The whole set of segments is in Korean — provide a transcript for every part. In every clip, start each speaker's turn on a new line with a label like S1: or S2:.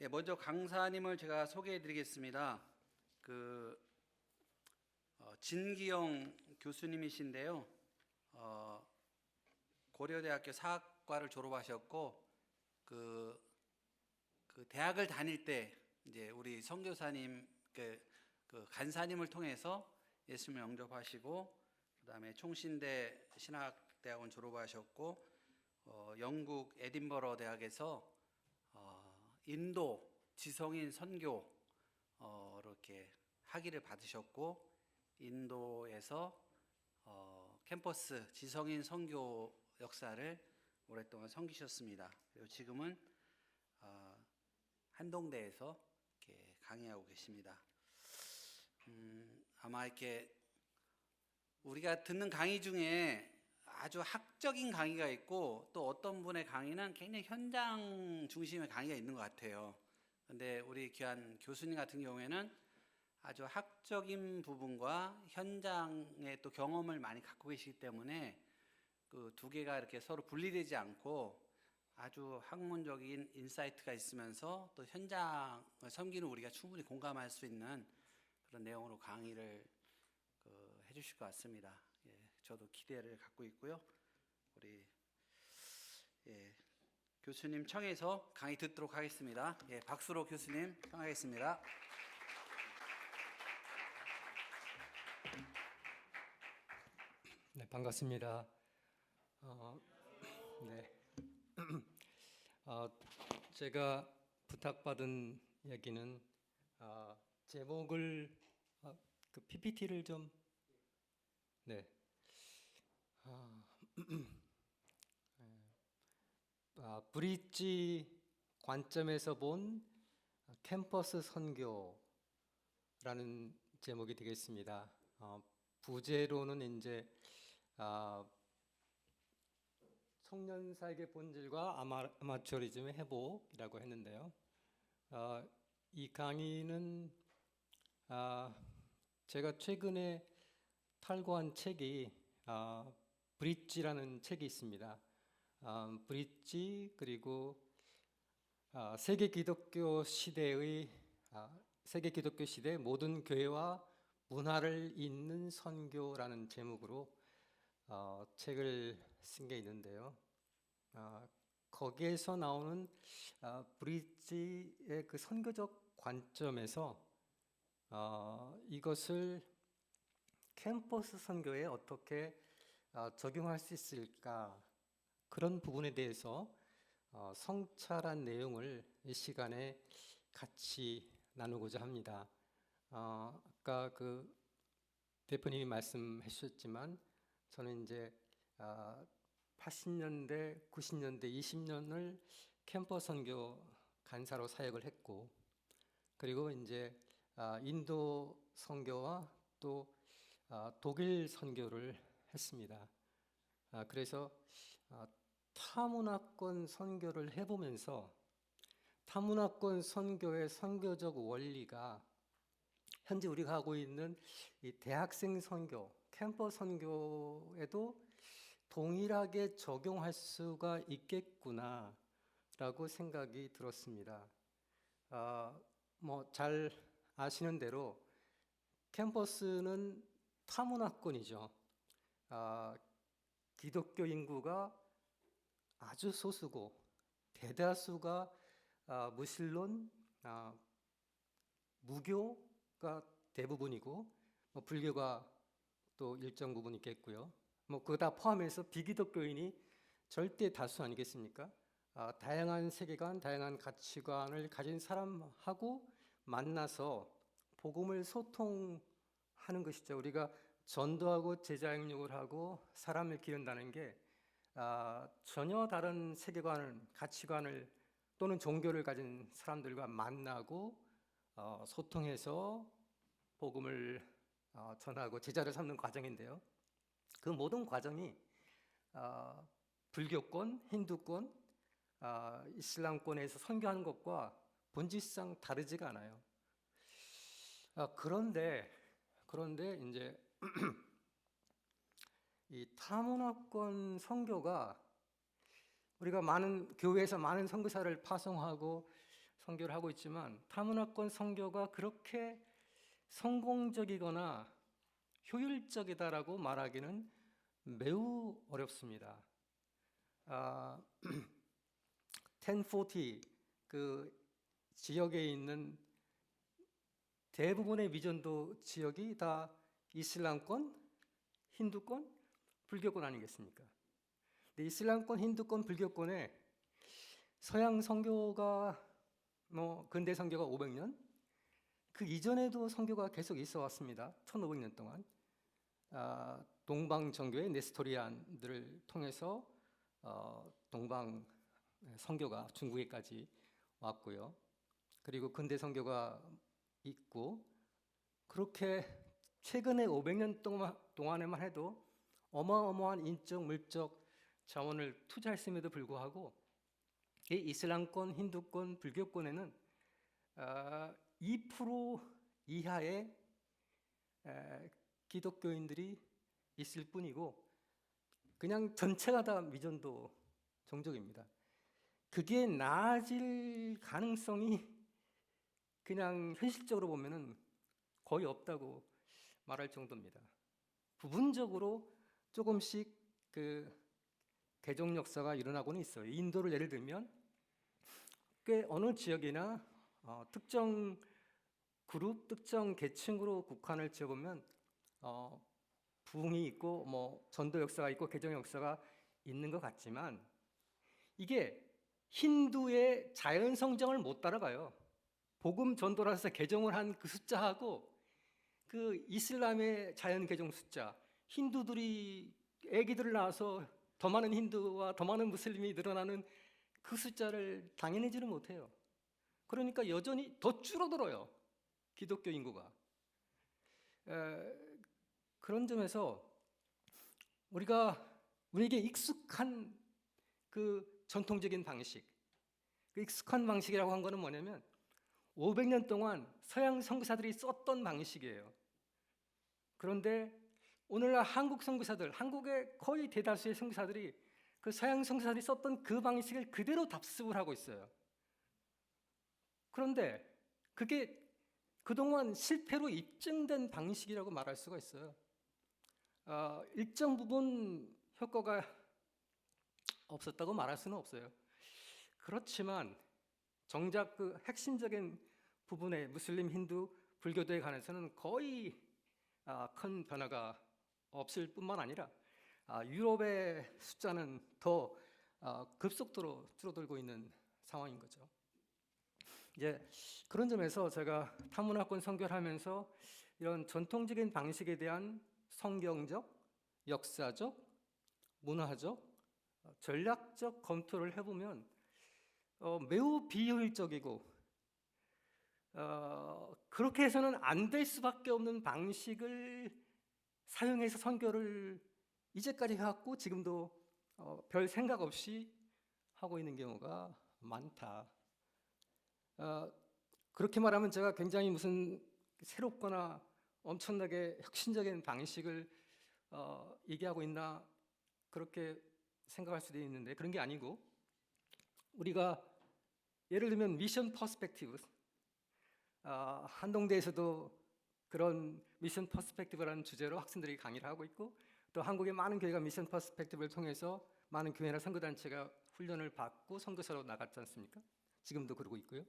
S1: 예, 먼저 강사님을 제가 소개해 드리겠습니다. 진기영 교수님이신데요. 고려대학교 사학과를 졸업하셨고 그 대학을 다닐 때 이제 우리 선교사님 그 간사님을 통해서 예수님 영접하시고, 그다음에 총신대 신학대학원 졸업하셨고, 영국 에딘버러 대학에서 인도 지성인 선교 이렇게 학위를 받으셨고, 인도에서 캠퍼스 지성인 선교 역사를 오랫동안 섬기셨습니다. 그리고 지금은 한동대에서 이렇게 강의하고 계십니다. 아마 이렇게 우리가 듣는 강의 중에 아주 학적인 강의가 있고, 또 어떤 분의 강의는 굉장히 현장 중심의 강의가 있는 것 같아요. 근데 우리 귀한 교수님 같은 경우에는 아주 학적인 부분과 현장의 또 경험을 많이 갖고 계시기 때문에 그 두 개가 이렇게 서로 분리되지 않고 아주 학문적인 인사이트가 있으면서 또 현장을 섬기는 우리가 충분히 공감할 수 있는 그런 내용으로 강의를 해주실 것 같습니다. 예, 저도 기대를 갖고 있고요. 우리 교수님 청해서 강의 듣도록 하겠습니다. 예, 박수로 교수님 청하겠습니다.
S2: 네, 반갑습니다. 네. 제가 부탁받은 얘기는 제목을 그 PPT를 좀 브릿지 관점에서 본 캠퍼스 선교라는 제목이 되겠습니다. 부제로는 이제 청년사역의 본질과 아마추어리즘의 회복이라고 했는데요. 이 강의는 제가 최근에 탈고한 책이 브릿지라는 책이 있습니다. 브릿지, 그리고 세계 기독교 시대의 모든 교회와 문화를 잇는 선교라는 제목으로 책을 쓴 게 있는데요. 거기에서 나오는 브릿지의 그 선교적 관점에서 이것을 캠퍼스 선교에 어떻게 적용할 수 있을까, 그런 부분에 대해서 성찰한 내용을 이 시간에 같이 나누고자 합니다. 아까 그 대표님이 말씀해 주셨지만 저는 이제 80년대, 90년대, 20년을 캠퍼스 선교 간사로 사역을 했고, 그리고 이제 인도 선교와 또 독일 선교를 했습니다. 그래서 타문화권 선교를 해보면서 타문화권 선교의 선교적 원리가 현재 우리가 하고 있는 이 대학생 선교, 캠퍼스 선교에도 동일하게 적용할 수가 있겠구나 라고 생각이 들었습니다. 뭐 잘 아시는 대로 캠퍼스는 타문화권이죠. 기독교 인구가 아주 소수고 대다수가 무신론, 무교가 대부분이고, 뭐 불교가 또 일정 부분 있겠고요. 뭐 그거 다 포함해서 비기독교인이 절대 다수 아니겠습니까? 다양한 세계관, 다양한 가치관을 가진 사람하고 만나서 복음을 소통하는 것이죠. 우리가 전도하고 제자양육을 하고 사람을 기른다는 게 전혀 다른 세계관을, 가치관을 또는 종교를 가진 사람들과 만나고 소통해서 복음을 전하고 제자를 삼는 과정인데요. 그 모든 과정이 불교권, 힌두권, 이슬람권에서 선교하는 것과 본질상 다르지가 않아요. 그런데 이제 이 타문화권 선교가 우리가 많은 교회에서 많은 선교사를 파송하고 선교를 하고 있지만 타문화권 선교가 그렇게 성공적이거나 효율적이다라고 말하기는 매우 어렵습니다. 1040 그 지역에 있는 대부분의 미전도 지역이 다 이슬람권, 힌두권, 불교권 아니겠습니까? 근데 이슬람권, 힌두권, 불교권에 서양 선교가 근대 선교가 500년, 그 이전에도 선교가 계속 있어 왔습니다. 1500년 동안. 동방 정교의 네스토리안들을 통해서 동방 선교가 중국에까지 왔고요. 그리고 근대 선교가 있고, 그렇게 최근에 500년 동안에만 해도 어마어마한 인적, 물적 자원을 투자했음에도 불구하고 이 이슬람권, 힌두권, 불교권에는 2% 이하의 기독교인들이 있을 뿐이고 그냥 전체가 다 미전도 종족입니다. 그게 나아질 가능성이 그냥 현실적으로 보면은 거의 없다고 말할 정도입니다. 부분적으로 조금씩 그 개종 역사가 일어나고는 있어요. 인도를 예를 들면 꽤 어느 지역이나 특정 그룹, 특정 계층으로 국한을 지어보면 부흥이 있고 전도 역사가 있고 개종 역사가 있는 것 같지만 이게 힌두의 자연 성장을 못 따라가요. 복음 전도라서 개종을 한 그 숫자하고 그 이슬람의 자연 개종 숫자, 힌두들이 아기들을 낳아서 더 많은 힌두와 더 많은 무슬림이 늘어나는 그 숫자를 당해내지는 못해요. 그러니까 여전히 더 줄어들어요. 기독교 인구가. 그런 점에서 우리에게 익숙한 그 전통적인 방식, 그 익숙한 방식이라고 한 거는 뭐냐면 500년 동안 서양 선교사들이 썼던 방식이에요. 그런데 오늘날 한국 선교사들, 한국의 거의 대다수의 선교사들이 그 서양 선교사들이 썼던 그 방식을 그대로 답습을 하고 있어요. 그런데 그게 그동안 실패로 입증된 방식이라고 말할 수가 있어요. 일정 부분 효과가 없었다고 말할 수는 없어요. 그렇지만 정작 그 핵심적인 부분에 무슬림, 힌두, 불교도에 관해서는 거의 큰 변화가 없을 뿐만 아니라 유럽의 숫자는 더 급속도로 줄어들고 있는 상황인 거죠. 이제 그런 점에서 제가 타문화권 선교를 하면서 이런 전통적인 방식에 대한 성경적, 역사적, 문화적, 전략적 검토를 해보면 매우 비효율적이고 그렇게 해서는 안 될 수밖에 없는 방식을 사용해서 선교를 이제까지 해왔고 지금도 별 생각 없이 하고 있는 경우가 많다. 그렇게 말하면 제가 굉장히 무슨 새롭거나 엄청나게 혁신적인 방식을 얘기하고 있나 그렇게 생각할 수도 있는데 그런 게 아니고 우리가 예를 들면 미션 퍼스펙티브 한동대에서도 그런 미션 퍼스펙티브라는 주제로 학생들이 강의를 하고 있고 또 한국의 많은 교회가 미션 퍼스펙티브를 통해서 많은 교회나 선교단체가 훈련을 받고 선교사로 나갔지 않습니까? 지금도 그러고 있고요.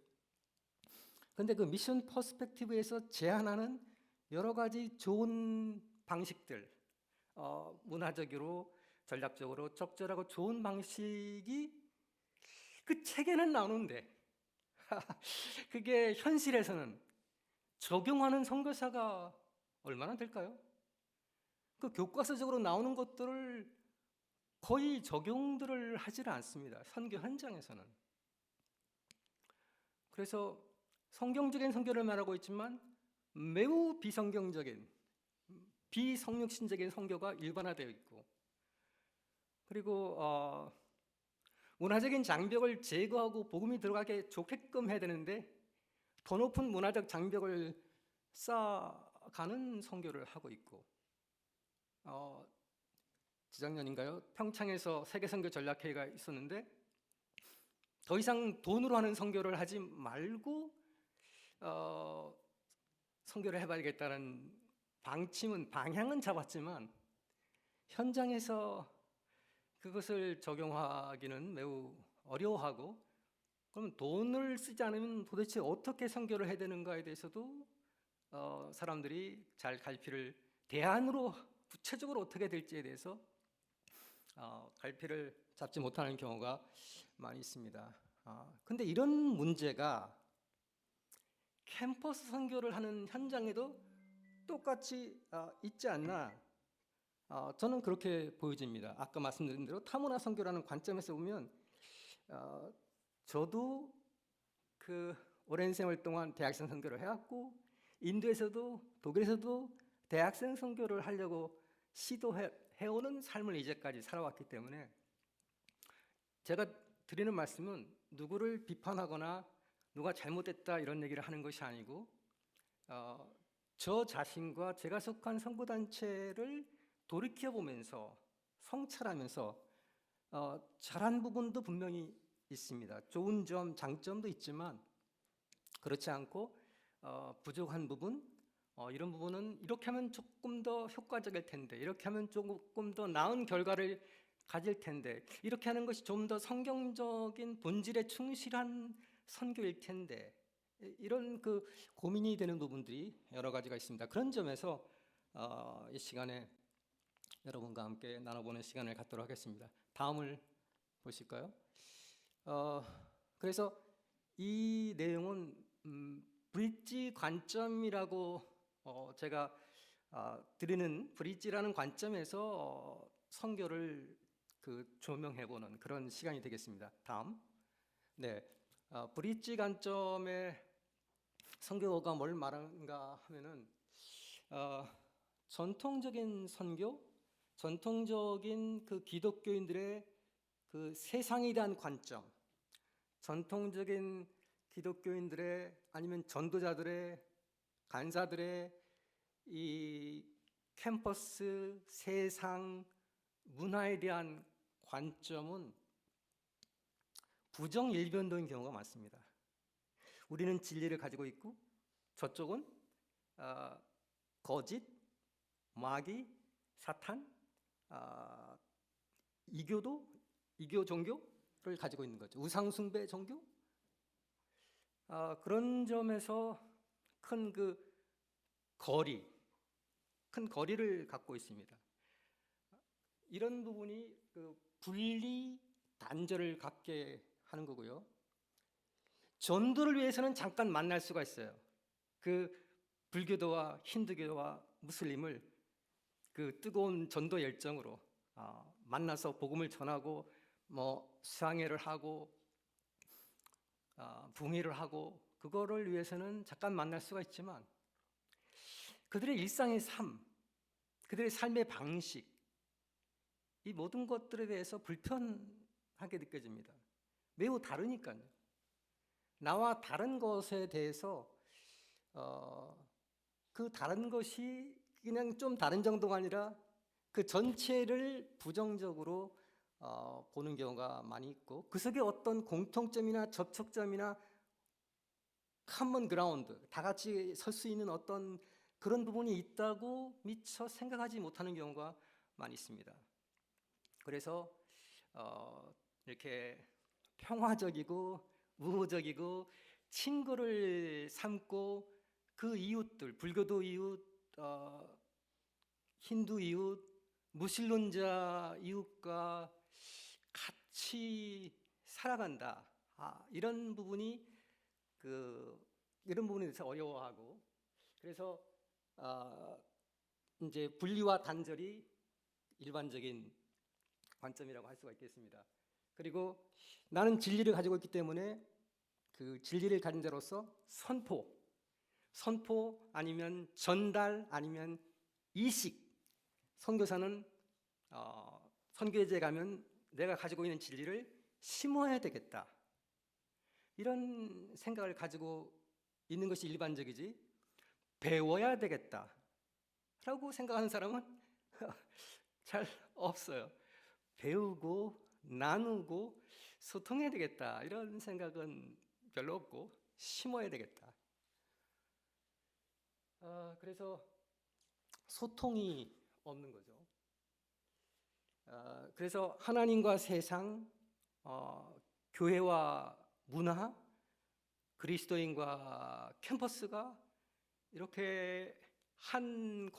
S2: 그런데 그 미션 퍼스펙티브에서 제안하는 여러 가지 좋은 방식들, 문화적으로, 전략적으로 적절하고 좋은 방식이 그 책에는 나오는데 그게 현실에서는 적용하는 선교사가 얼마나 될까요? 그 교과서적으로 나오는 것들을 거의 적용들을 하지를 않습니다. 선교 현장에서는. 그래서 성경적인 선교를 말하고 있지만 매우 비성경적인, 비성육신적인 선교가 일반화되어 있고 그리고 문화적인 장벽을 제거하고 복음이 들어가게 좋게끔 해야 되는데 더 높은 문화적 장벽을 쌓아가는 선교를 하고 있고 재작년인가요? 평창에서 세계선교 전략회의가 있었는데 더 이상 돈으로 하는 선교를 하지 말고 선교를 해봐야겠다는 방향은 잡았지만 현장에서 그것을 적용하기는 매우 어려워하고, 그럼 돈을 쓰지 않으면 도대체 어떻게 선교를 해야 되는가에 대해서도 사람들이 잘 갈피를, 대안으로 구체적으로 어떻게 될지에 대해서 갈피를 잡지 못하는 경우가 많이 있습니다. 근데 이런 문제가 캠퍼스 선교를 하는 현장에도 똑같이 있지 않나, 저는 그렇게 보여집니다. 아까 말씀드린 대로 타문화 선교라는 관점에서 보면 저도 그 오랜 세월 동안 대학생 선교를 해왔고, 인도에서도 독일에서도 대학생 선교를 하려고 시도해오는 삶을 이제까지 살아왔기 때문에, 제가 드리는 말씀은 누구를 비판하거나 누가 잘못됐다 이런 얘기를 하는 것이 아니고, 저 자신과 제가 속한 선교단체를 돌이켜보면서 성찰하면서 잘한 부분도 분명히 있습니다. 좋은 점, 장점도 있지만 그렇지 않고 부족한 부분, 이런 부분은 이렇게 하면 조금 더 효과적일 텐데, 이렇게 하면 조금 더 나은 결과를 가질 텐데, 이렇게 하는 것이 좀 더 성경적인 본질에 충실한 선교일 텐데, 이런 그 고민이 되는 부분들이 여러 가지가 있습니다. 그런 점에서 이 시간에 여러분과 함께 나눠보는 시간을 갖도록 하겠습니다. 다음을 보실까요? 그래서 이 내용은 브릿지 관점이라고 제가 드리는 브릿지라는 관점에서 선교를 조명해보는 그런 시간이 되겠습니다. 다음, 네, 브릿지 관점의 선교가 뭘 말하는가 하면은 전통적인 선교, 전통적인 그 기독교인들의 그 세상에 대한 관점, 전통적인 기독교인들의 아니면 전도자들의, 간사들의 이 캠퍼스, 세상, 문화에 대한 관점은 부정일변도인 경우가 많습니다. 우리는 진리를 가지고 있고 저쪽은 거짓, 마귀, 사탄, 이교 종교를 가지고 있는 거죠. 우상숭배 종교. 그런 점에서 큰 거리를 갖고 있습니다. 이런 부분이 분리 단절을 갖게 하는 거고요. 전도를 위해서는 잠깐 만날 수가 있어요. 불교도와 힌두교와 무슬림을 뜨거운 전도 열정으로 만나서 복음을 전하고 수양회를 하고 붕회를 하고, 그거를 위해서는 잠깐 만날 수가 있지만 그들의 일상의 삶, 그들의 삶의 방식, 이 모든 것들에 대해서 불편하게 느껴집니다. 매우 다르니까요. 나와 다른 것에 대해서 그 다른 것이 그냥 좀 다른 정도가 아니라 그 전체를 부정적으로 보는 경우가 많이 있고, 그 속에 어떤 공통점이나 접촉점이나 커먼 그라운드, 다 같이 설 수 있는 어떤 그런 부분이 있다고 미처 생각하지 못하는 경우가 많이 있습니다. 그래서 이렇게 평화적이고 우호적이고 친구를 삼고 그 이웃들, 불교도 이웃, 힌두 이웃, 무신론자 이웃과 같이 살아간다. 이런 부분이 이런 부분에 대해서 어려워하고, 그래서 이제 분리와 단절이 일반적인 관점이라고 할 수가 있겠습니다. 그리고 나는 진리를 가지고 있기 때문에 그 진리를 가진 자로서 선포 아니면 전달 아니면 이식. 선교사는 선교제에 가면 내가 가지고 있는 진리를 심어야 되겠다, 이런 생각을 가지고 있는 것이 일반적이지, 배워야 되겠다라고 생각하는 사람은 잘 없어요. 배우고 나누고 소통해야 되겠다 이런 생각은 별로 없고 심어야 되겠다. 그래서 소통이 없는 거죠. 그래서 하나님과 세상, 교회와 문화, 그리스도인과 캠퍼스가 이렇게 한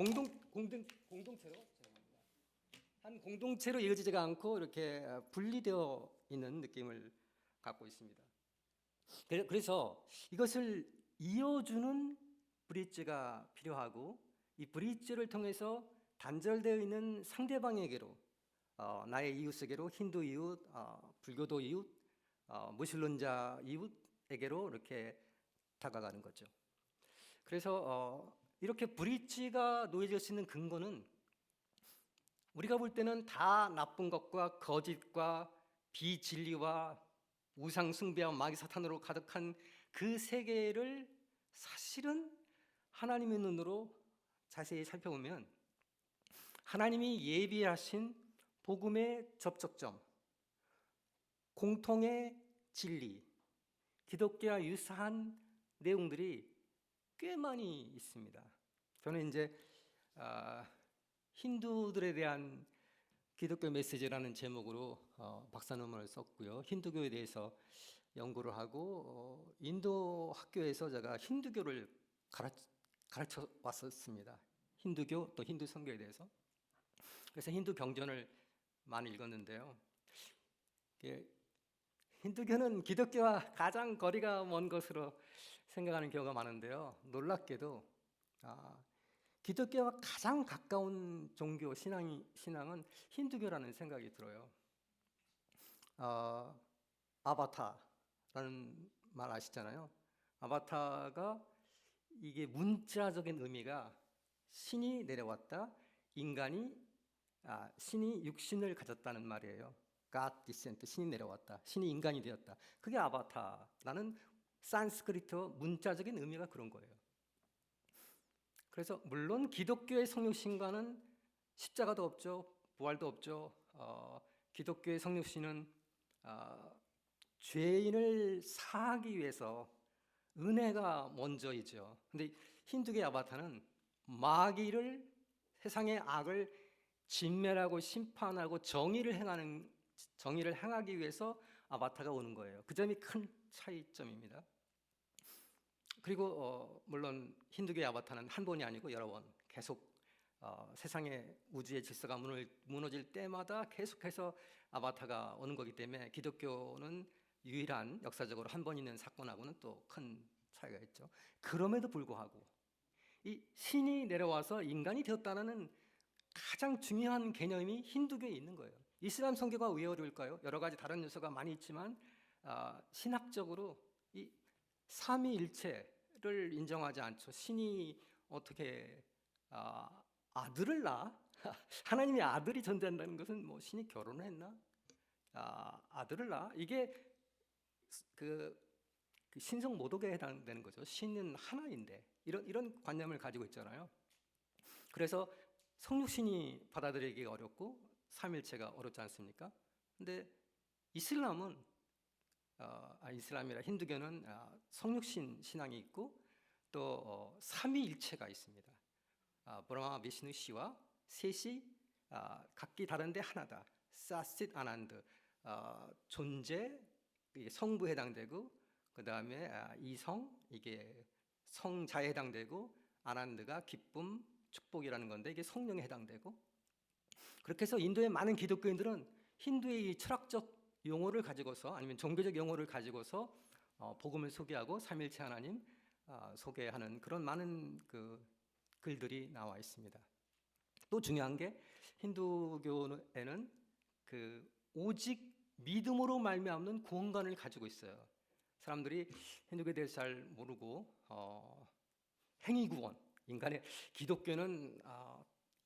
S2: 공동체로 이어지지가 않고 이렇게 분리되어 있는 느낌을 갖고 있습니다. 그래서 이것을 이어주는 브릿지가 필요하고 이 브릿지를 통해서 단절되어 있는 상대방에게로 나의 이웃에게로 힌두 이웃, 불교도 이웃, 무슬림자 이웃에게로 이렇게 다가가는 거죠. 그래서 이렇게 브릿지가 놓여질 수 있는 근거는 우리가 볼 때는 다 나쁜 것과 거짓과 비진리와 우상 숭배와 마귀 사탄으로 가득한 그 세계를 사실은 하나님의 눈으로 자세히 살펴보면 하나님이 예비하신 복음의 접촉점, 공통의 진리, 기독교와 유사한 내용들이 꽤 많이 있습니다. 저는 이제 힌두들에 대한 기독교 메시지라는 제목으로 박사논문을 썼고요. 힌두교에 대해서 연구를 하고 인도 학교에서 제가 힌두교를 가르쳐 왔었습니다. 힌두교 또 힌두 선교에 대해서. 그래서 힌두 경전을 많이 읽었는데요. 힌두교는 기독교와 가장 거리가 먼 것으로 생각하는 경우가 많은데요. 놀랍게도 기독교와 가장 가까운 종교 신앙은 힌두교라는 생각이 들어요. 아바타라는 말 아시잖아요. 아바타가 이게 문자적인 의미가 신이 내려왔다, 신이 육신을 가졌다는 말이에요. God descent, 신이 내려왔다, 신이 인간이 되었다. 그게 아바타라는 산스크리트어 문자적인 의미가 그런 거예요. 그래서 물론 기독교의 성육신과는 십자가도 없죠, 부활도 없죠. 기독교의 성육신은 죄인을 사하기 위해서 은혜가 먼저이죠. 근데 힌두교의 아바타는 마귀를, 세상의 악을 진멸하고 심판하고 정의를 행하기 위해서 아바타가 오는 거예요. 그 점이 큰 차이점입니다. 그리고 물론 힌두교의 아바타는 한 번이 아니고 여러 번 계속 세상의 우주의 질서가 무너질 때마다 계속해서 아바타가 오는 거기 때문에 기독교는 유일한 역사적으로 한 번 있는 사건하고는 또 큰 차이가 있죠. 그럼에도 불구하고 이 신이 내려와서 인간이 되었다는 가장 중요한 개념이 힌두교에 있는 거예요. 이슬람 선교가 왜 어려울까요? 여러 가지 다른 요소가 많이 있지만 신학적으로 이 삼위일체를 인정하지 않죠. 신이 어떻게 아들을 낳아? 하나님의 아들이 존재한다는 것은 뭐 신이 결혼을 했나? 아들을 낳아? 이게 그 신성 모독에 해당되는 거죠. 신은 하나인데 이런 관념을 가지고 있잖아요. 그래서 성육신이 받아들이기가 어렵고 삼일체가 어렵지 않습니까? 근데 이슬람은 이슬람이라 힌두교는 성육신 신앙이 있고 또 삼위일체가 있습니다. 브라마 비슈누 시와 셋이 각기 다른데 하나다. 사싯 아난드, 존재, 성부에 해당되고 그 다음에 이성, 이게 성자에 해당되고 아난드가 기쁨, 축복이라는 건데 이게 성령에 해당되고, 그렇게 해서 인도의 많은 기독교인들은 힌두의 이 철학적 용어를 가지고서 아니면 종교적 용어를 가지고서 복음을 소개하고 삼일체 하나님 소개하는 그런 많은 그 글들이 나와 있습니다. 또 중요한 게 힌두교에는 그 오직 믿음으로 말미암는 구원관을 가지고 있어요. 사람들이 힌두교에 대해서 잘 모르고 행위구원, 인간의 기독교는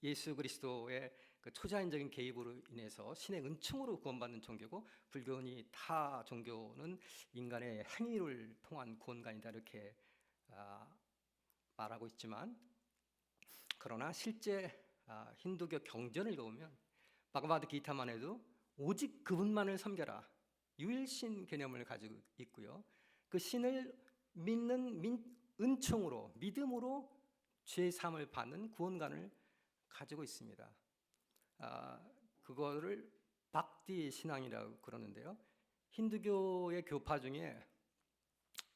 S2: 예수 그리스도의 그 초자연적인 개입으로 인해서 신의 은총으로 구원받는 종교고, 불교는 타 종교는 인간의 행위를 통한 구원관이다 이렇게 말하고 있지만, 그러나 실제 힌두교 경전을 읽어보면 바가바드 기타만 해도 오직 그분만을 섬겨라. 유일신 개념을 가지고 있고요. 그 신을 믿는 은총으로, 믿음으로 죄 사함을 받는 구원관을 가지고 있습니다. 그거를 박디 신앙이라고 그러는데요. 힌두교의 교파 중에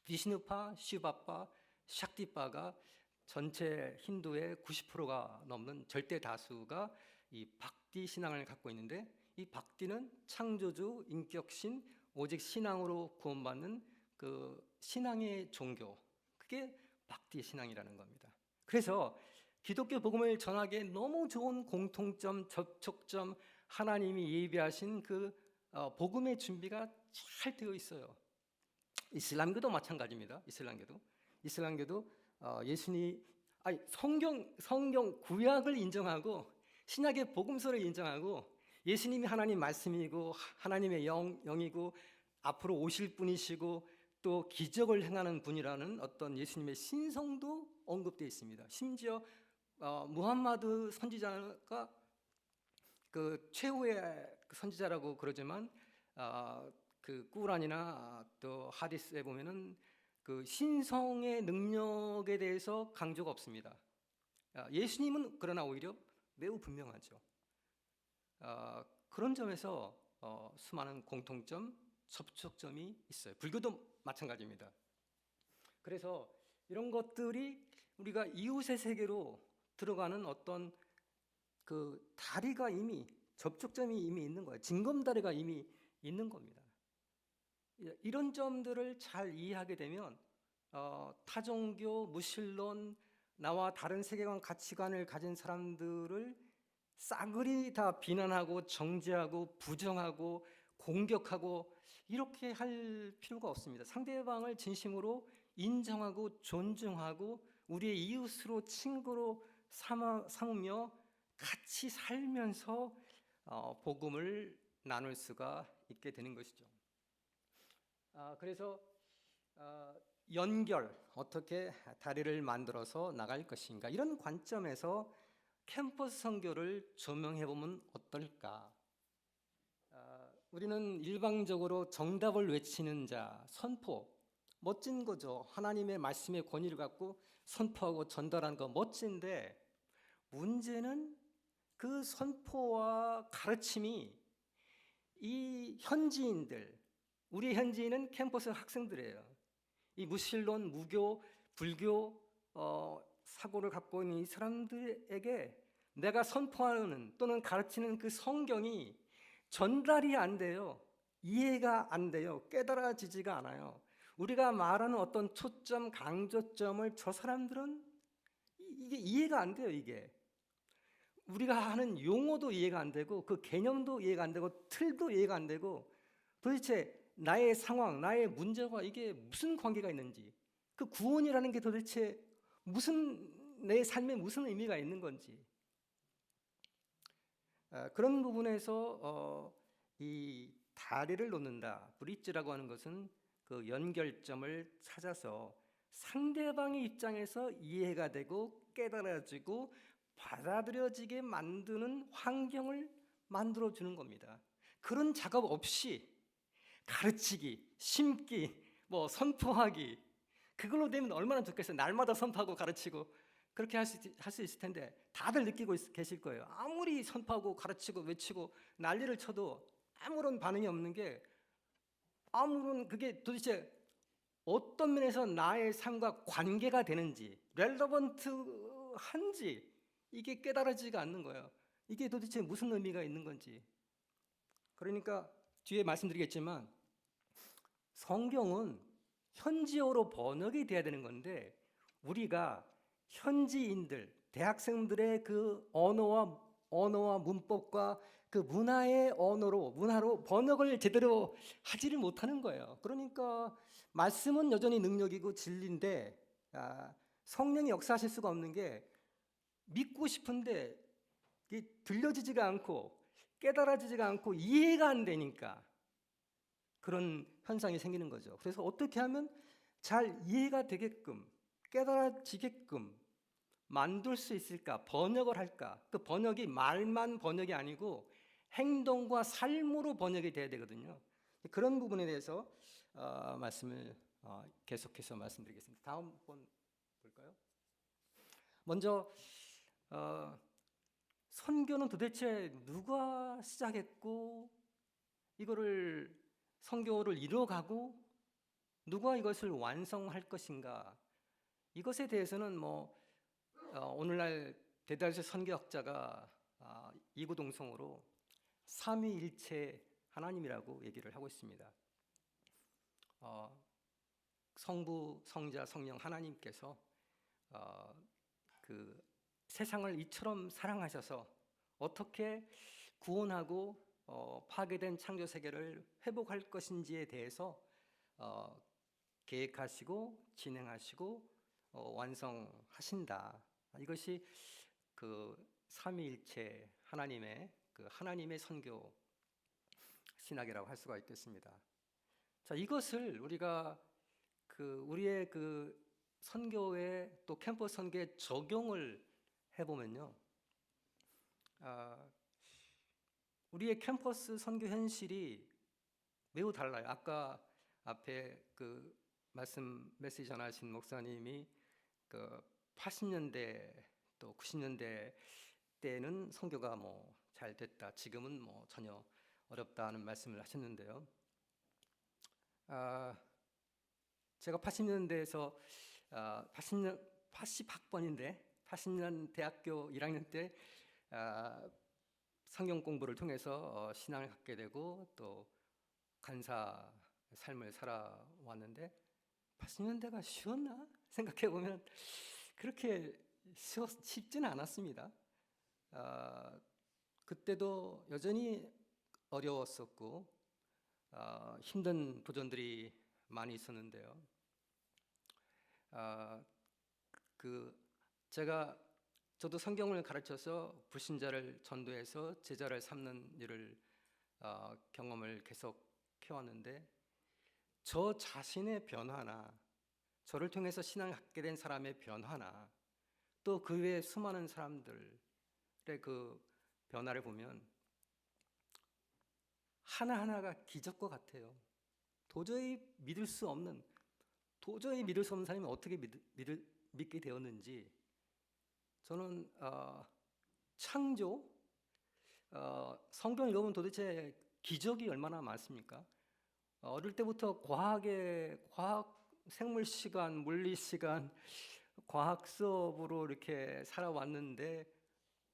S2: 비시누파, 시바파, 샥티파가 전체 힌두의 90%가 넘는 절대 다수가 이 박디 신앙을 갖고 있는데, 이 박디는 창조주, 인격신, 오직 신앙으로 구원받는 그 신앙의 종교, 그게 박디 신앙이라는 겁니다. 그래서 기독교 복음을 전하기에 너무 좋은 공통점, 접촉점, 하나님이 예비하신 그 복음의 준비가 잘 되어 있어요. 이슬람교도 마찬가지입니다. 이슬람교도 예수님, 성경 구약을 인정하고 신약의 복음서를 인정하고 예수님이 하나님 말씀이고 하나님의 영이고 앞으로 오실 분이시고 또 기적을 행하는 분이라는 어떤 예수님의 신성도 언급되어 있습니다. 심지어 무함마드 선지자가 그 최후의 선지자라고 그러지만 그 꾸란이나 또 하디스에 보면은 그 신성의 능력에 대해서 강조가 없습니다. 예수님은 그러나 오히려 매우 분명하죠. 그런 점에서 수많은 공통점, 접촉점이 있어요. 불교도 마찬가지입니다. 그래서 이런 것들이 우리가 이웃의 세계로 들어가는 어떤 그 다리가 이미, 접촉점이 이미 있는 거예요. 징검다리가 이미 있는 겁니다. 이런 점들을 잘 이해하게 되면 타종교, 무신론, 나와 다른 세계관, 가치관을 가진 사람들을 싸그리 다 비난하고 정죄하고 부정하고 공격하고 이렇게 할 필요가 없습니다. 상대방을 진심으로 인정하고 존중하고 우리의 이웃으로 친구로 삼으며 같이 살면서 복음을 나눌 수가 있게 되는 것이죠. 그래서 연결, 어떻게 다리를 만들어서 나갈 것인가, 이런 관점에서 캠퍼스 선교를 조명해 보면 어떨까? 우리는 일방적으로 정답을 외치는 자, 선포, 멋진 거죠. 하나님의 말씀의 권위를 갖고 선포하고 전달하는 거 멋진데, 문제는 그 선포와 가르침이 이 현지인들, 우리 현지인은 캠퍼스 학생들이에요. 이 무신론, 무교, 불교 사고를 갖고 있는 이 사람들에게 내가 선포하는 또는 가르치는 그 성경이 전달이 안 돼요. 이해가 안 돼요. 깨달아지지가 않아요. 우리가 말하는 어떤 초점, 강조점을 저 사람들은 이게 이해가 안 돼요. 이게 우리가 하는 용어도 이해가 안 되고 그 개념도 이해가 안 되고 틀도 이해가 안 되고 도대체 나의 상황, 나의 문제와 이게 무슨 관계가 있는지, 그 구원이라는 게 도대체 내 삶에 무슨 의미가 있는 건지, 그런 부분에서 이 다리를 놓는다, 브릿지라고 하는 것은 그 연결점을 찾아서 상대방의 입장에서 이해가 되고 깨달아지고 받아들여지게 만드는 환경을 만들어주는 겁니다. 그런 작업 없이 가르치기, 심기, 선포하기, 그걸로 되면 얼마나 좋겠어요. 날마다 선포하고 가르치고 그렇게 할 수 있을 텐데 다들 느끼고 계실 거예요. 아무리 선포하고 가르치고 외치고 난리를 쳐도 아무런 반응이 없는 게, 그게 도대체 어떤 면에서 나의 삶과 관계가 되는지, 렐러번트한지 이게 깨달아지지가 않는 거예요. 이게 도대체 무슨 의미가 있는 건지. 그러니까 뒤에 말씀드리겠지만 성경은 현지어로 번역이 돼야 되는 건데 우리가 현지인들, 대학생들의 그 언어와 문법과 그 문화로 번역을 제대로 하지를 못하는 거예요. 그러니까 말씀은 여전히 능력이고 진리인데 성령이 역사하실 수가 없는 게, 믿고 싶은데 들려지지가 않고 깨달아지지가 않고 이해가 안 되니까 그런 현상이 생기는 거죠. 그래서 어떻게 하면 잘 이해가 되게끔 깨달아지게끔 만들 수 있을까? 번역을 할까? 그 번역이 말만 번역이 아니고 행동과 삶으로 번역이 돼야 되거든요. 그런 부분에 대해서 말씀을 계속해서 말씀드리겠습니다. 다음 번 볼까요? 먼저 선교는 도대체 누가 시작했고 이거를 선교를 이뤄가고 누가 이것을 완성할 것인가? 이것에 대해서는 오늘날 대다수 선교학자가 이구동성으로 삼위일체 하나님이라고 얘기를 하고 있습니다. 성부, 성자, 성령 하나님께서 그 세상을 이처럼 사랑하셔서 어떻게 구원하고 파괴된 창조 세계를 회복할 것인지에 대해서 계획하시고 진행하시고 완성하신다. 이것이 그 삼위일체 하나님의 선교 신학이라고 할 수가 있겠습니다. 자, 이것을 우리가 우리의 선교에 또 캠퍼스 선교에 적용을 해보면요, 우리의 캠퍼스 선교 현실이 매우 달라요. 아까 앞에 메시지 전하신 목사님이 80년대 또 90년대 때는 선교가 잘 됐다, 지금은 전혀 어렵다는 말씀을 하셨는데요. 제가 80년대에서 80학번인데 80년 대학교 1학년 때 성경 공부를 통해서 신앙을 갖게 되고 또 간사 삶을 살아왔는데 80년대가 쉬웠나? 생각해 보면 그렇게 쉽지는 않았습니다. 그때도 여전히 어려웠었고 힘든 도전들이 많이 있었는데요. 저도 성경을 가르쳐서 불신자를 전도해서 제자를 삼는 일을 경험을 계속 해왔는데 저 자신의 변화나 저를 통해서 신앙을 갖게 된 사람의 변화나 또 그 외에 수많은 사람들의 그 변화를 보면 하나하나가 기적과 같아요. 도저히 믿을 수 없는 사람이 어떻게 믿게 되었는지 저는 창조, 성경 읽어보면 도대체 기적이 얼마나 많습니까? 어릴 때부터 과학 생물 시간, 물리 시간, 과학 수업으로 이렇게 살아왔는데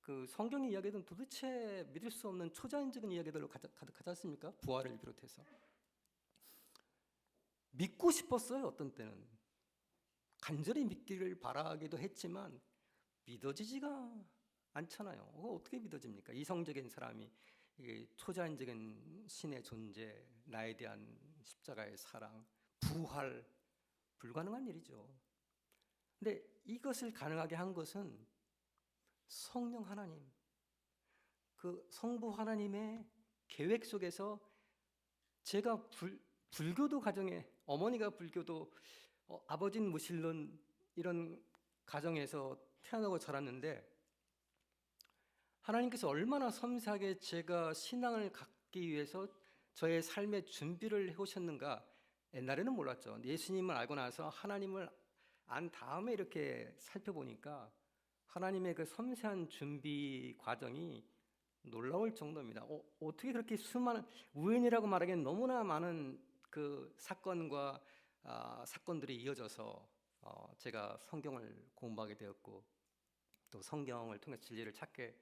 S2: 그 성경의 이야기는 도대체 믿을 수 없는 초자연적인 이야기들로 가득하지 않습니까? 부활을 비롯해서 믿고 싶었어요. 어떤 때는 간절히 믿기를 바라기도 했지만 믿어지지가 않잖아요. 어떻게 믿어집니까? 이성적인 사람이 초자연적인 신의 존재, 나에 대한 십자가의 사랑, 부활, 불가능한 일이죠. 근데 이것을 가능하게 한 것은 성령 하나님, 그 성부 하나님의 계획 속에서 제가 불교도 가정에 어머니가 불교도 아버지는 무신론 이런 가정에서 태어나고 자랐는데 하나님께서 얼마나 섬세하게 제가 신앙을 갖기 위해서 저의 삶의 준비를 해오셨는가. 옛날에는 몰랐죠. 예수님을 알고 나서 하나님을 안 다음에 이렇게 살펴보니까 하나님의 그 섬세한 준비 과정이 놀라울 정도입니다. 어떻게 그렇게 수많은, 우연이라고 말하기엔 너무나 많은 그 사건들이 이어져서 제가 성경을 공부하게 되었고 또 성경을 통해 진리를 찾게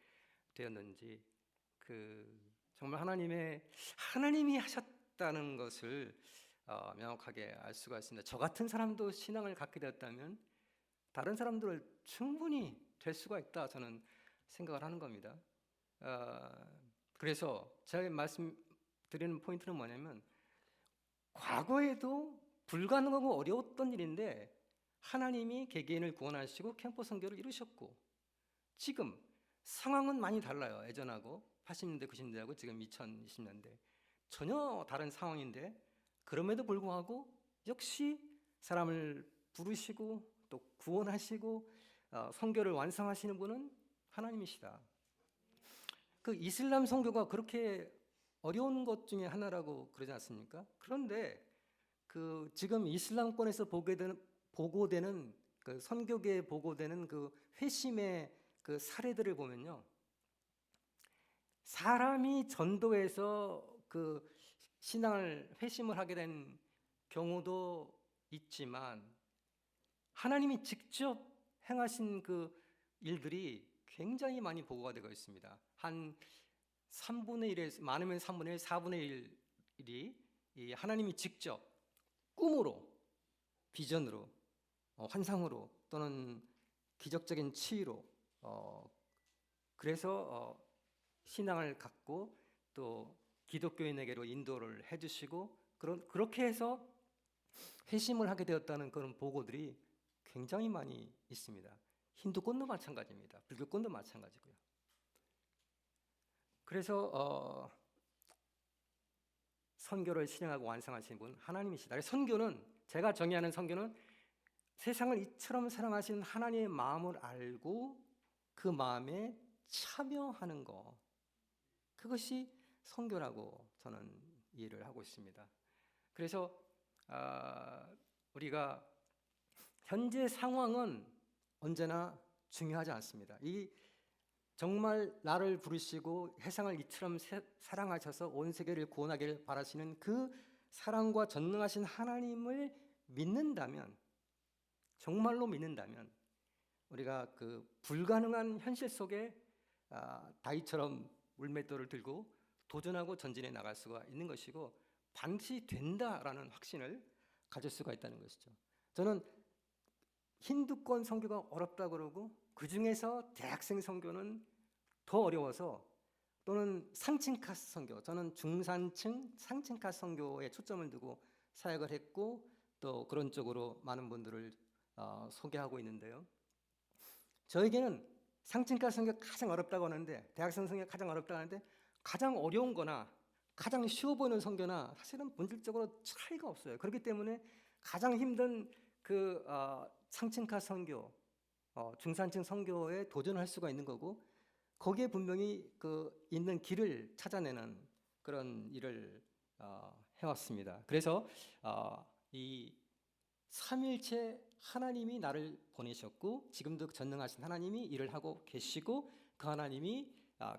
S2: 되었는지 정말 하나님이 하셨다는 것을 명확하게 알 수가 있습니다. 저 같은 사람도 신앙을 갖게 되었다면 다른 사람들을 충분히 될 수가 있다, 저는 생각을 하는 겁니다. 그래서 제가 말씀드리는 포인트는 뭐냐면 과거에도 불가능하고 어려웠던 일인데 하나님이 개개인을 구원하시고 캠퍼스 선교를 이루셨고 지금 상황은 많이 달라요. 예전하고 80년대 90년대하고 지금 2020년대 전혀 다른 상황인데 그럼에도 불구하고 역시 사람을 부르시고 또 구원하시고 선교를 완성하시는 분은 하나님이시다. 그 이슬람 선교가 그렇게 어려운 것 중에 하나라고 그러지 않습니까? 그런데 그 지금 이슬람권에서 보고되는 그 선교계에 보고되는 그 회심의 그 사례들을 보면요, 사람이 전도해서 그 신앙을 회심을 하게 된 경우도 있지만 하나님이 직접 행하신 그 일들이 굉장히 많이 보고가 되고 있습니다. 한 3분의 1에서 많으면 3분의 1, 4분의 1이 이 하나님이 직접 꿈으로, 비전으로, 환상으로 또는 기적적인 치유로 그래서 신앙을 갖고 또 기독교인에게로 인도를 해주시고 그렇게 해서 회심을 하게 되었다는 그런 보고들이 굉장히 많이 있습니다. 힌두권도 마찬가지입니다. 불교권도 마찬가지고요. 그래서 선교를 실행하고 완성하신 분 하나님이시다. 선교는, 제가 정의하는 선교는 세상을 이처럼 사랑하신 하나님의 마음을 알고 그 마음에 참여하는 것, 그것이 선교라고 저는 이해를 하고 있습니다. 그래서 우리가 현재 상황은 언제나 중요하지 않습니다. 이 정말 나를 부르시고 세상을 이처럼 사랑하셔서 온 세계를 구원하기를 바라시는 그 사랑과 전능하신 하나님을 믿는다면, 정말로 믿는다면 우리가 그 불가능한 현실 속에 다윗처럼 물맷돌을 들고 도전하고 전진해 나갈 수가 있는 것이고 반드시 된다라는 확신을 가질 수가 있다는 것이죠. 저는 힌두권 선교가 어렵다 그러고 그 중에서 대학생 선교는 더 어려워서, 또는 상층 카스트 선교, 저는 중산층 상층 카스트 선교에 초점을 두고 사역을 했고 또 그런 쪽으로 많은 분들을 소개하고 있는데요. 저에게는 상층 카스트 선교가 가장 어렵다고 하는데, 대학생 선교가 가장 어렵다고 하는데 가장 어려운 거나 가장 쉬워 보이는 선교나 사실은 본질적으로 차이가 없어요. 그렇기 때문에 가장 힘든 그 상층카 선교, 중산층 선교에 도전할 수가 있는 거고, 거기에 분명히 그 있는 길을 찾아내는 그런 일을 해왔습니다. 그래서 이 삼일체 하나님이 나를 보내셨고 지금도 전능하신 하나님이 일을 하고 계시고, 그 하나님이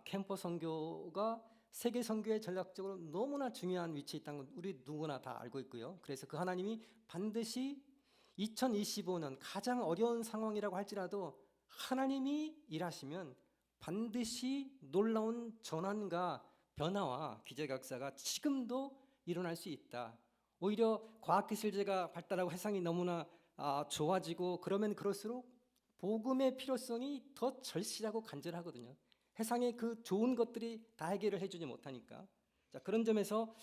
S2: 캠퍼스 선교가 세계 선교에 전략적으로 너무나 중요한 위치에 있다는 건 우리 누구나 다 알고 있고요. 그래서 그 하나님이 반드시 2025년 가장 어려운 상황이라고 할지라도 하나님이 일하시면 반드시 놀라운 전환과 변화와 기적의 역사가 지금도 일어날 수 있다. 오히려 과학기술제가 발달하고 세상이 너무나 좋아지고 그러면 그럴수록 복음의 필요성이 더 절실하고 간절하거든요. 세상에 그 좋은 것들이 다 해결을 해주지 못하니까. 자, 그런 점에서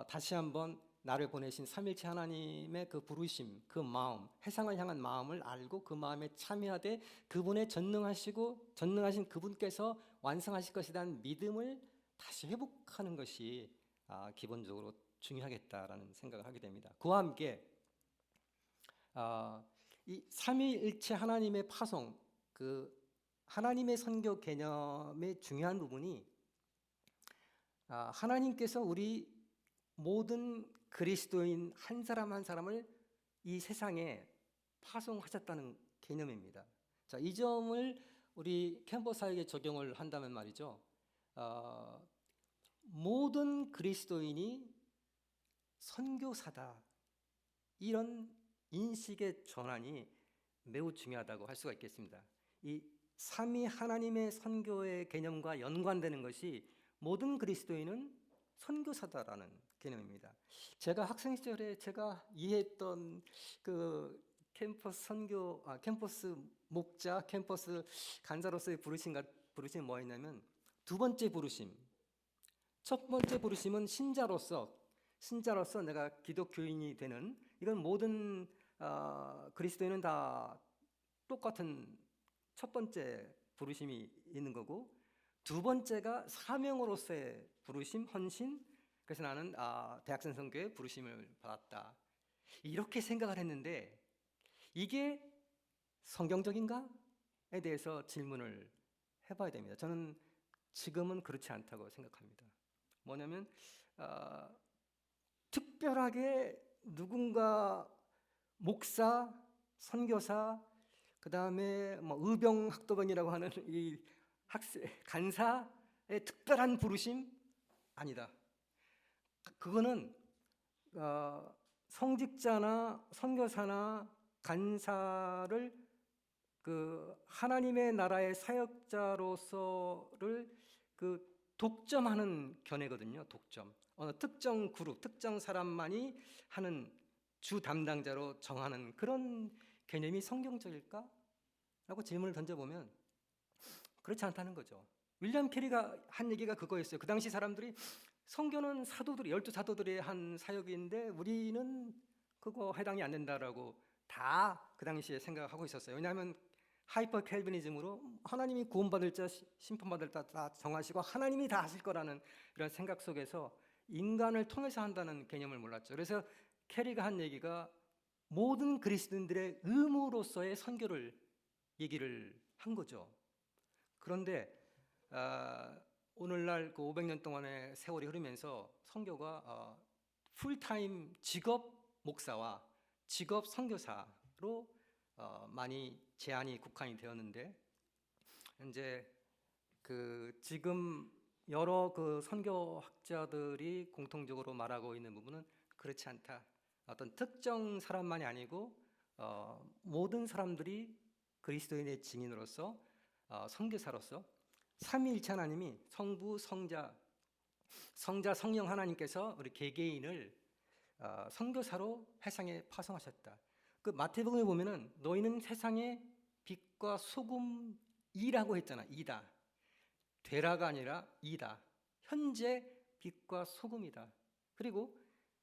S2: 다시 한번 나를 보내신 삼일체 하나님의 그 부르심, 그 마음, 세상을 향한 마음을 알고 그 마음에 참여하되 그분의 전능하신 그분께서 완성하실 것이라는 믿음을 다시 회복하는 것이 기본적으로 중요하겠다라는 생각을 하게 됩니다. 그와 함께 이 삼위일체 하나님의 파송, 그 하나님의 선교 개념의 중요한 부분이 하나님께서 우리 모든 그리스도인 한 사람 한 사람을 이 세상에 파송하셨다는 개념입니다. 자, 이 점을 우리 캠퍼스 사역에 적용을 한다면 말이죠. 모든 그리스도인이 선교사다, 이런 인식의 전환이 매우 중요하다고 할 수가 있겠습니다. 이 삼위 하나님의 선교의 개념과 연관되는 것이 모든 그리스도인은 선교사다라는 개념입니다. 제가 학생 시절에 제가 이해했던 그 캠퍼스 선교, 캠퍼스 목자, 캠퍼스 간사로서의 부르심이 뭐였냐면 두 번째 부르심. 첫 번째 부르심은 신자로서 내가 기독교인이 되는, 이건 모든 그리스도인은 다 똑같은 첫 번째 부르심이 있는 거고, 두 번째가 사명으로서의 부르심, 헌신. 그래서 나는 대학생 선교에 부르심을 받았다, 이렇게 생각을 했는데 이게 성경적인가에 대해서 질문을 해봐야 됩니다. 저는 지금은 그렇지 않다고 생각합니다. 뭐냐면 특별하게 누군가 목사, 선교사, 그 다음에 뭐 의병학도병이라고 하는 이 학생 간사의 특별한 부르심 아니다. 그거는 성직자나 선교사나 간사를 그 하나님의 나라의 사역자로서를 그 독점하는 견해거든요. 독점. 어느 특정 그룹, 특정 사람만이 하는 주 담당자로 정하는 그런 개념이 성경적일까? 라고 질문을 던져보면 그렇지 않다는 거죠. 윌리엄 캐리가 한 얘기가 그거였어요. 그 당시 사람들이 선교는 사도들이 12사도들이 한 사역인데 우리는 그거 해당이 안 된다라고 다 그 당시에 생각하고 있었어요. 왜냐하면 하이퍼 캘비니즘으로 하나님이 구원받을 자, 심판받을 자 다 정하시고 하나님이 다 하실 거라는 이런 생각 속에서 인간을 통해서 한다는 개념을 몰랐죠. 그래서 캐리가 한 얘기가 모든 그리스도인들의 의무로서의 선교를 얘기를 한 거죠. 그런데 오늘날 그 500년 동안의 세월이 흐르면서 선교가 풀타임 직업 목사와 직업 선교사로 많이 제한이 국한이 되었는데 이제 그 지금 여러 그 선교학자들이 공통적으로 말하고 있는 부분은 그렇지 않다. 어떤 특정 사람만이 아니고 모든 사람들이 그리스도인의 증인으로서 선교사로서 삼위일체 하나님이 성부, 성자, 성령 하나님께서 우리 개개인을 선교사로 세상에 파송하셨다. 그 마태복음에 보면은 너희는 세상의 빛과 소금이라고 했잖아. 이다. 되라가 아니라 이다. 현재 빛과 소금이다. 그리고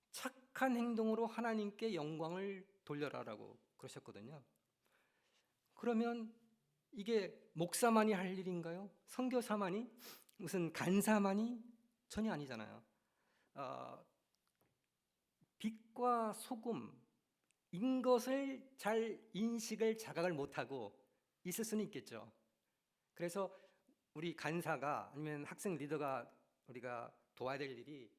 S2: 착한 행동으로 하나님께 영광을 돌려라라고 그러셨거든요. 그러면 이게 목사만이 할 일인가요? 선교사만이? 무슨 간사만이? 전혀 아니잖아요. 빛과 소금인 것을 잘 인식을 자각을 못하고 있을 수는 있겠죠. 그래서 우리 간사가 아니면 학생 리더가 우리가 도와야 될 일이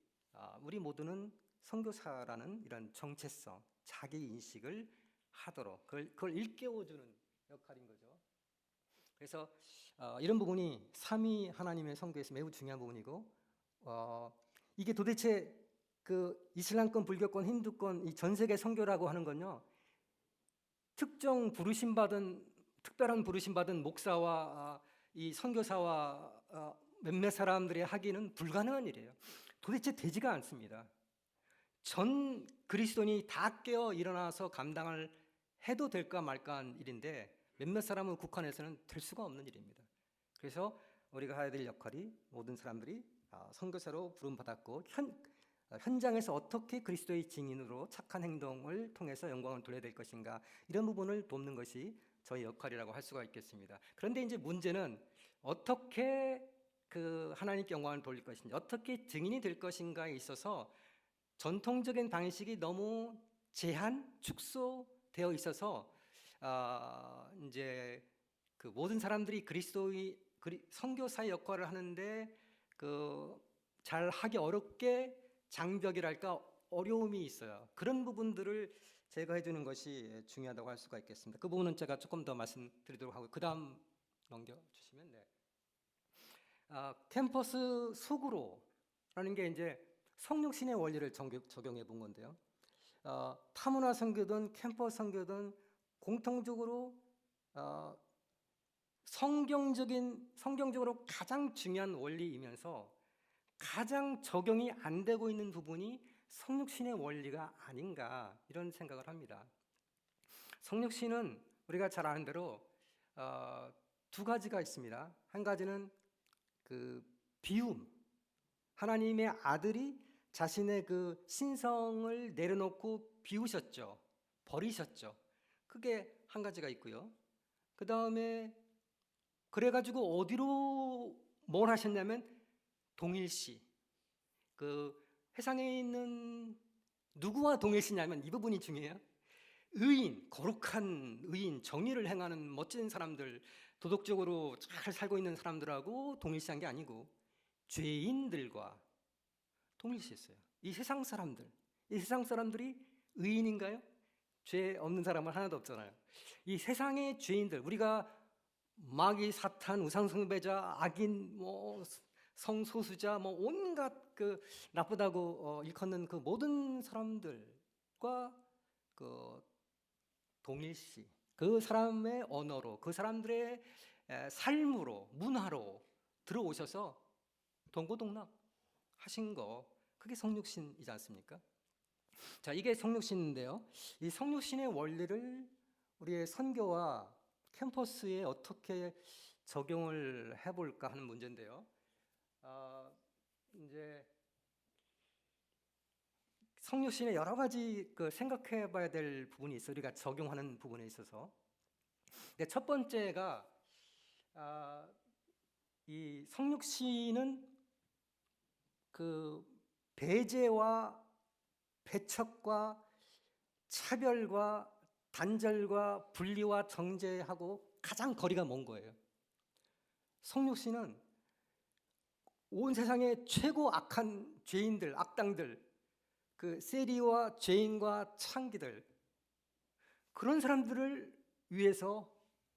S2: 우리 모두는 선교사라는 이런 정체성, 자기 인식을 하도록 그걸 일깨워주는 역할인 거죠. 그래서 이런 부분이 삼위 하나님의 선교에서 매우 중요한 부분이고 이게 도대체 그 이슬람권, 불교권, 힌두권 이 전 세계 선교라고 하는 건요 특정 특별한 부르심 받은 목사와 이 선교사와 몇몇 사람들이 하기는 불가능한 일이에요. 도대체 되지가 않습니다. 전 그리스도인이 다 깨어 일어나서 감당을 해도 될까 말까한 일인데 몇몇 사람은 국한해서는 될 수가 없는 일입니다. 그래서 우리가 해야 될 역할이 모든 사람들이 선교사로 부름받았고 현장에서 어떻게 그리스도의 증인으로 착한 행동을 통해서 영광을 돌려야 될 것인가 이런 부분을 돕는 것이 저희 역할이라고 할 수가 있겠습니다. 그런데 이제 문제는 어떻게 그 하나님께 영광을 돌릴 것인지 어떻게 증인이 될 것인가에 있어서 전통적인 방식이 너무 축소되어 있어서 이제 그 모든 사람들이 그리스도의 선교사의 역할을 하는데 그 잘 하기 어렵게 장벽이랄까 어려움이 있어요. 그런 부분들을 제가 해주는 것이 중요하다고 할 수가 있겠습니다. 그 부분은 제가 조금 더 말씀드리도록 하고 그 다음 넘겨주시면 캠퍼스 속으로라는 게 이제 성육신의 원리를 적용해 본 건데요. 타문화 선교든 캠퍼스 선교든 공통적으로 성경적으로 가장 중요한 원리이면서 가장 적용이 안 되고 있는 부분이 성육신의 원리가 아닌가 이런 생각을 합니다. 성육신은 우리가 잘 아는 대로 두 가지가 있습니다. 한 가지는 그 비움, 하나님의 아들이 자신의 그 신성을 내려놓고 비우셨죠. 버리셨죠. 그게 한 가지가 있고요. 그 다음에 그래가지고 어디로 뭘 하셨냐면 동일시. 그 세상에 있는 누구와 동일시냐면 이 부분이 중요해요. 의인, 거룩한 의인, 정의를 행하는 멋진 사람들, 도덕적으로 잘 살고 있는 사람들하고 동일시한 게 아니고 죄인들과 동일시했어요. 이 세상 사람들이 의인인가요? 죄 없는 사람은 하나도 없잖아요. 이 세상의 죄인들, 우리가 마귀, 사탄, 우상숭배자, 악인, 성소수자, 온갖 그 나쁘다고 일컫는 그 모든 사람들과 그 동일시, 그 사람의 언어로, 그 사람들의 삶으로, 문화로 들어오셔서 동고동락 하신 거, 그게 성육신이지 않습니까? 자, 이게 성육신인데요. 이 성육신의 원리를 우리의 선교와 캠퍼스에 어떻게 적용을 해볼까 하는 문제인데요. 이제 성육신의 여러 가지 생각해봐야 될 부분이 있어요. 우리가 적용하는 부분에 있어서. 근데 첫 번째가 이 성육신은 그 배제와 배척과 차별과 단절과 분리와 정죄하고 가장 거리가 먼 거예요. 성육신은 온 세상의 최고 악한 죄인들, 악당들, 그 세리와 죄인과 창기들, 그런 사람들을 위해서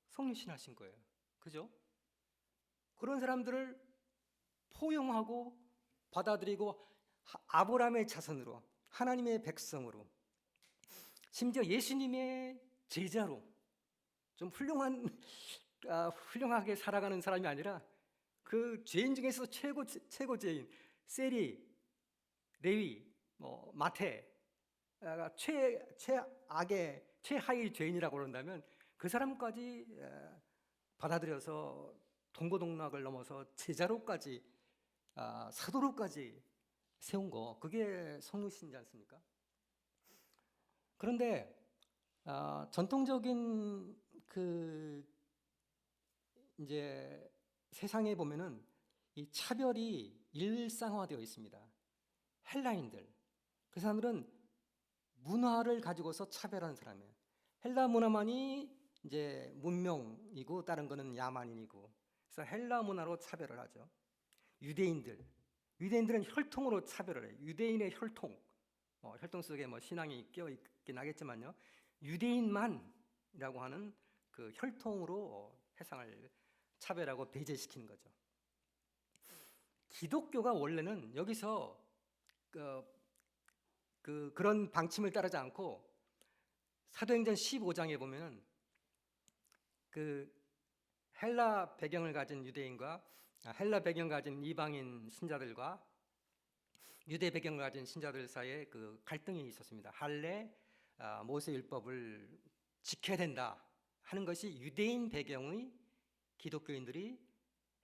S2: 성육신 하신 거예요. 그죠? 그런 사람들을 포용하고 받아들이고 아브라함의 자손으로, 하나님의 백성으로, 심지어 예수님의 제자로 좀 훌륭하게 살아가는 사람이 아니라 그 죄인 중에서 최고 죄인, 세리, 레위, 마태, 최악의 최하위 죄인이라고 그런다면 그 사람까지 받아들여서 동고동락을 넘어서 제자로까지 사도로까지 세운 거, 그게 성육신이지 않습니까? 그런데 전통적인 이제 세상에 보면은 이 차별이 일상화되어 있습니다. 헬라인들, 그 사람들은 문화를 가지고서 차별하는 사람이에요. 헬라 문화만이 이제 문명이고 다른 거는 야만인이고, 그래서 헬라 문화로 차별을 하죠. 유대인들은 혈통으로 차별을 해요. 유대인의 혈통, 혈통 속에 신앙이 끼어 있긴 하겠지만요, 유대인만이라고 하는 그 혈통으로 해상을 차별하고 배제시키는 거죠. 기독교가 원래는 여기서 그런 방침을 따르지 않고 사도행전 15장에 보면은 그 헬라 배경을 가진 유대인과 헬라 배경을 가진 이방인 신자들과 유대 배경을 가진 신자들 사이에 그 갈등이 있었습니다. 할례, 모세 율법을 지켜야 된다 하는 것이 유대인 배경의 기독교인들이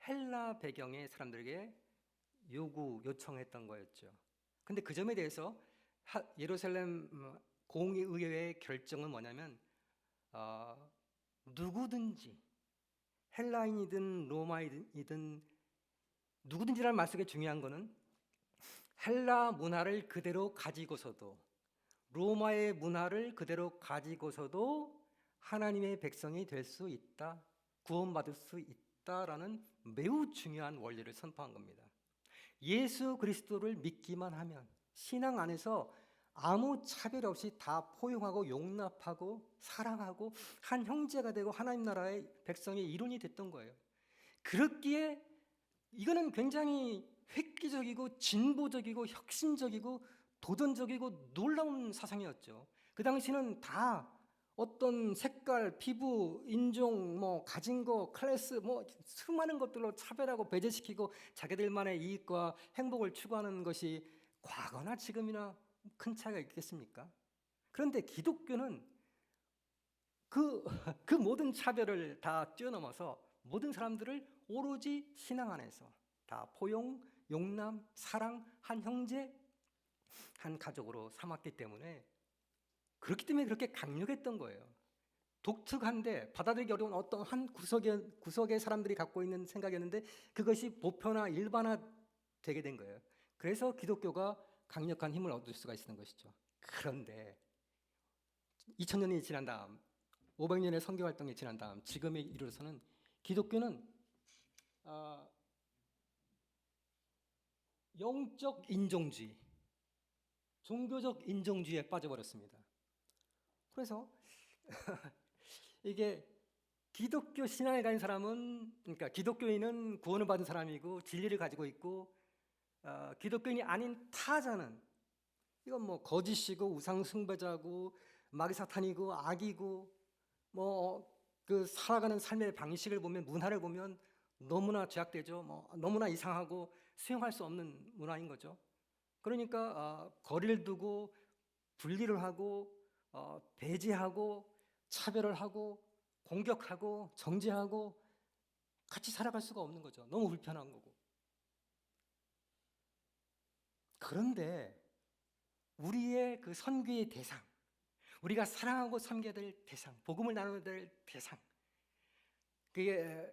S2: 헬라 배경의 사람들에게 요청했던 거였죠. 근데 그 점에 대해서 예루살렘 공의회의 결정은 뭐냐면 누구든지 헬라인이든 로마인이든 누구든지라는 말 속에 중요한 거는 헬라 문화를 그대로 가지고서도, 로마의 문화를 그대로 가지고서도 하나님의 백성이 될 수 있다, 구원받을 수 있다라는 매우 중요한 원리를 선포한 겁니다. 예수 그리스도를 믿기만 하면 신앙 안에서 아무 차별 없이 다 포용하고 용납하고 사랑하고 한 형제가 되고 하나님 나라의 백성의 일원이 됐던 거예요. 그렇기에 이거는 굉장히 획기적이고 진보적이고 혁신적이고 도전적이고 놀라운 사상이었죠. 그 당시는 다 어떤 색깔, 피부, 인종, 가진 거, 클래스, 수많은 것들로 차별하고 배제시키고 자기들만의 이익과 행복을 추구하는 것이 과거나 지금이나 큰 차이가 있겠습니까? 그런데 기독교는 그 모든 차별을 다 뛰어넘어서 모든 사람들을 오로지 신앙 안에서 다 포용, 용남, 사랑, 한 형제, 한 가족으로 삼았기 때문에, 그렇기 때문에 그렇게 강력했던 거예요. 독특한데 받아들이기 어려운 어떤 한 구석의 사람들이 갖고 있는 생각이었는데 그것이 보편화, 일반화되게 된 거예요. 그래서 기독교가 강력한 힘을 얻을 수가 있는 것이죠. 그런데 2000년이 지난 다음, 500년의 선교 활동이 지난 다음 지금에 이르러서는 기독교는 영적 인종주의, 종교적 인종주의에 빠져버렸습니다. 그래서 이게 기독교 신앙에 가는 사람은, 그러니까 기독교인은 구원을 받은 사람이고 진리를 가지고 있고, 기독교인이 아닌 타자는 이건 뭐 거짓이고 우상 숭배자고 마귀 사탄이고 악이고, 뭐 그 살아가는 삶의 방식을 보면, 문화를 보면 너무나 죄악되죠. 뭐 너무나 이상하고 수용할 수 없는 문화인 거죠. 그러니까 거리를 두고 분리를 하고 배제하고 차별을 하고 공격하고 정죄하고 같이 살아갈 수가 없는 거죠. 너무 불편한 거고. 그런데 우리의 그 선교의 대상, 우리가 사랑하고 섬겨야 될 대상, 복음을 나눠야 될 대상, 그게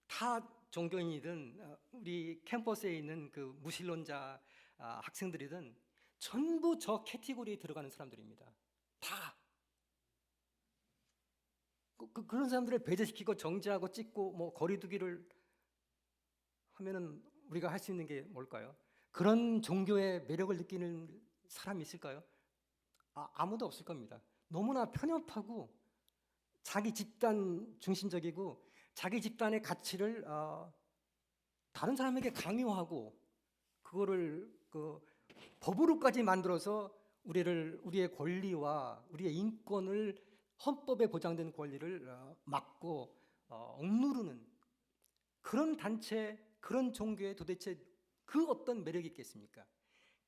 S2: 타 종교인이든 우리 캠퍼스에 있는 그 무신론자 학생들이든 전부 저 캐티고리에 들어가는 사람들입니다. 다. 그런 사람들을 배제시키고 정죄하고 찍고 뭐 거리두기를 하면은 우리가 할 수 있는 게 뭘까요? 그런 종교의 매력을 느끼는 사람이 있을까요? 아무도 없을 겁니다. 너무나 편협하고 자기 집단 중심적이고 자기 집단의 가치를 다른 사람에게 강요하고 그거를 그 법으로까지 만들어서 우리의 권리와 우리의 인권을, 헌법에 보장된 권리를 막고 억누르는 그런 단체, 그런 종교에 도대체 그 어떤 매력이 있겠습니까?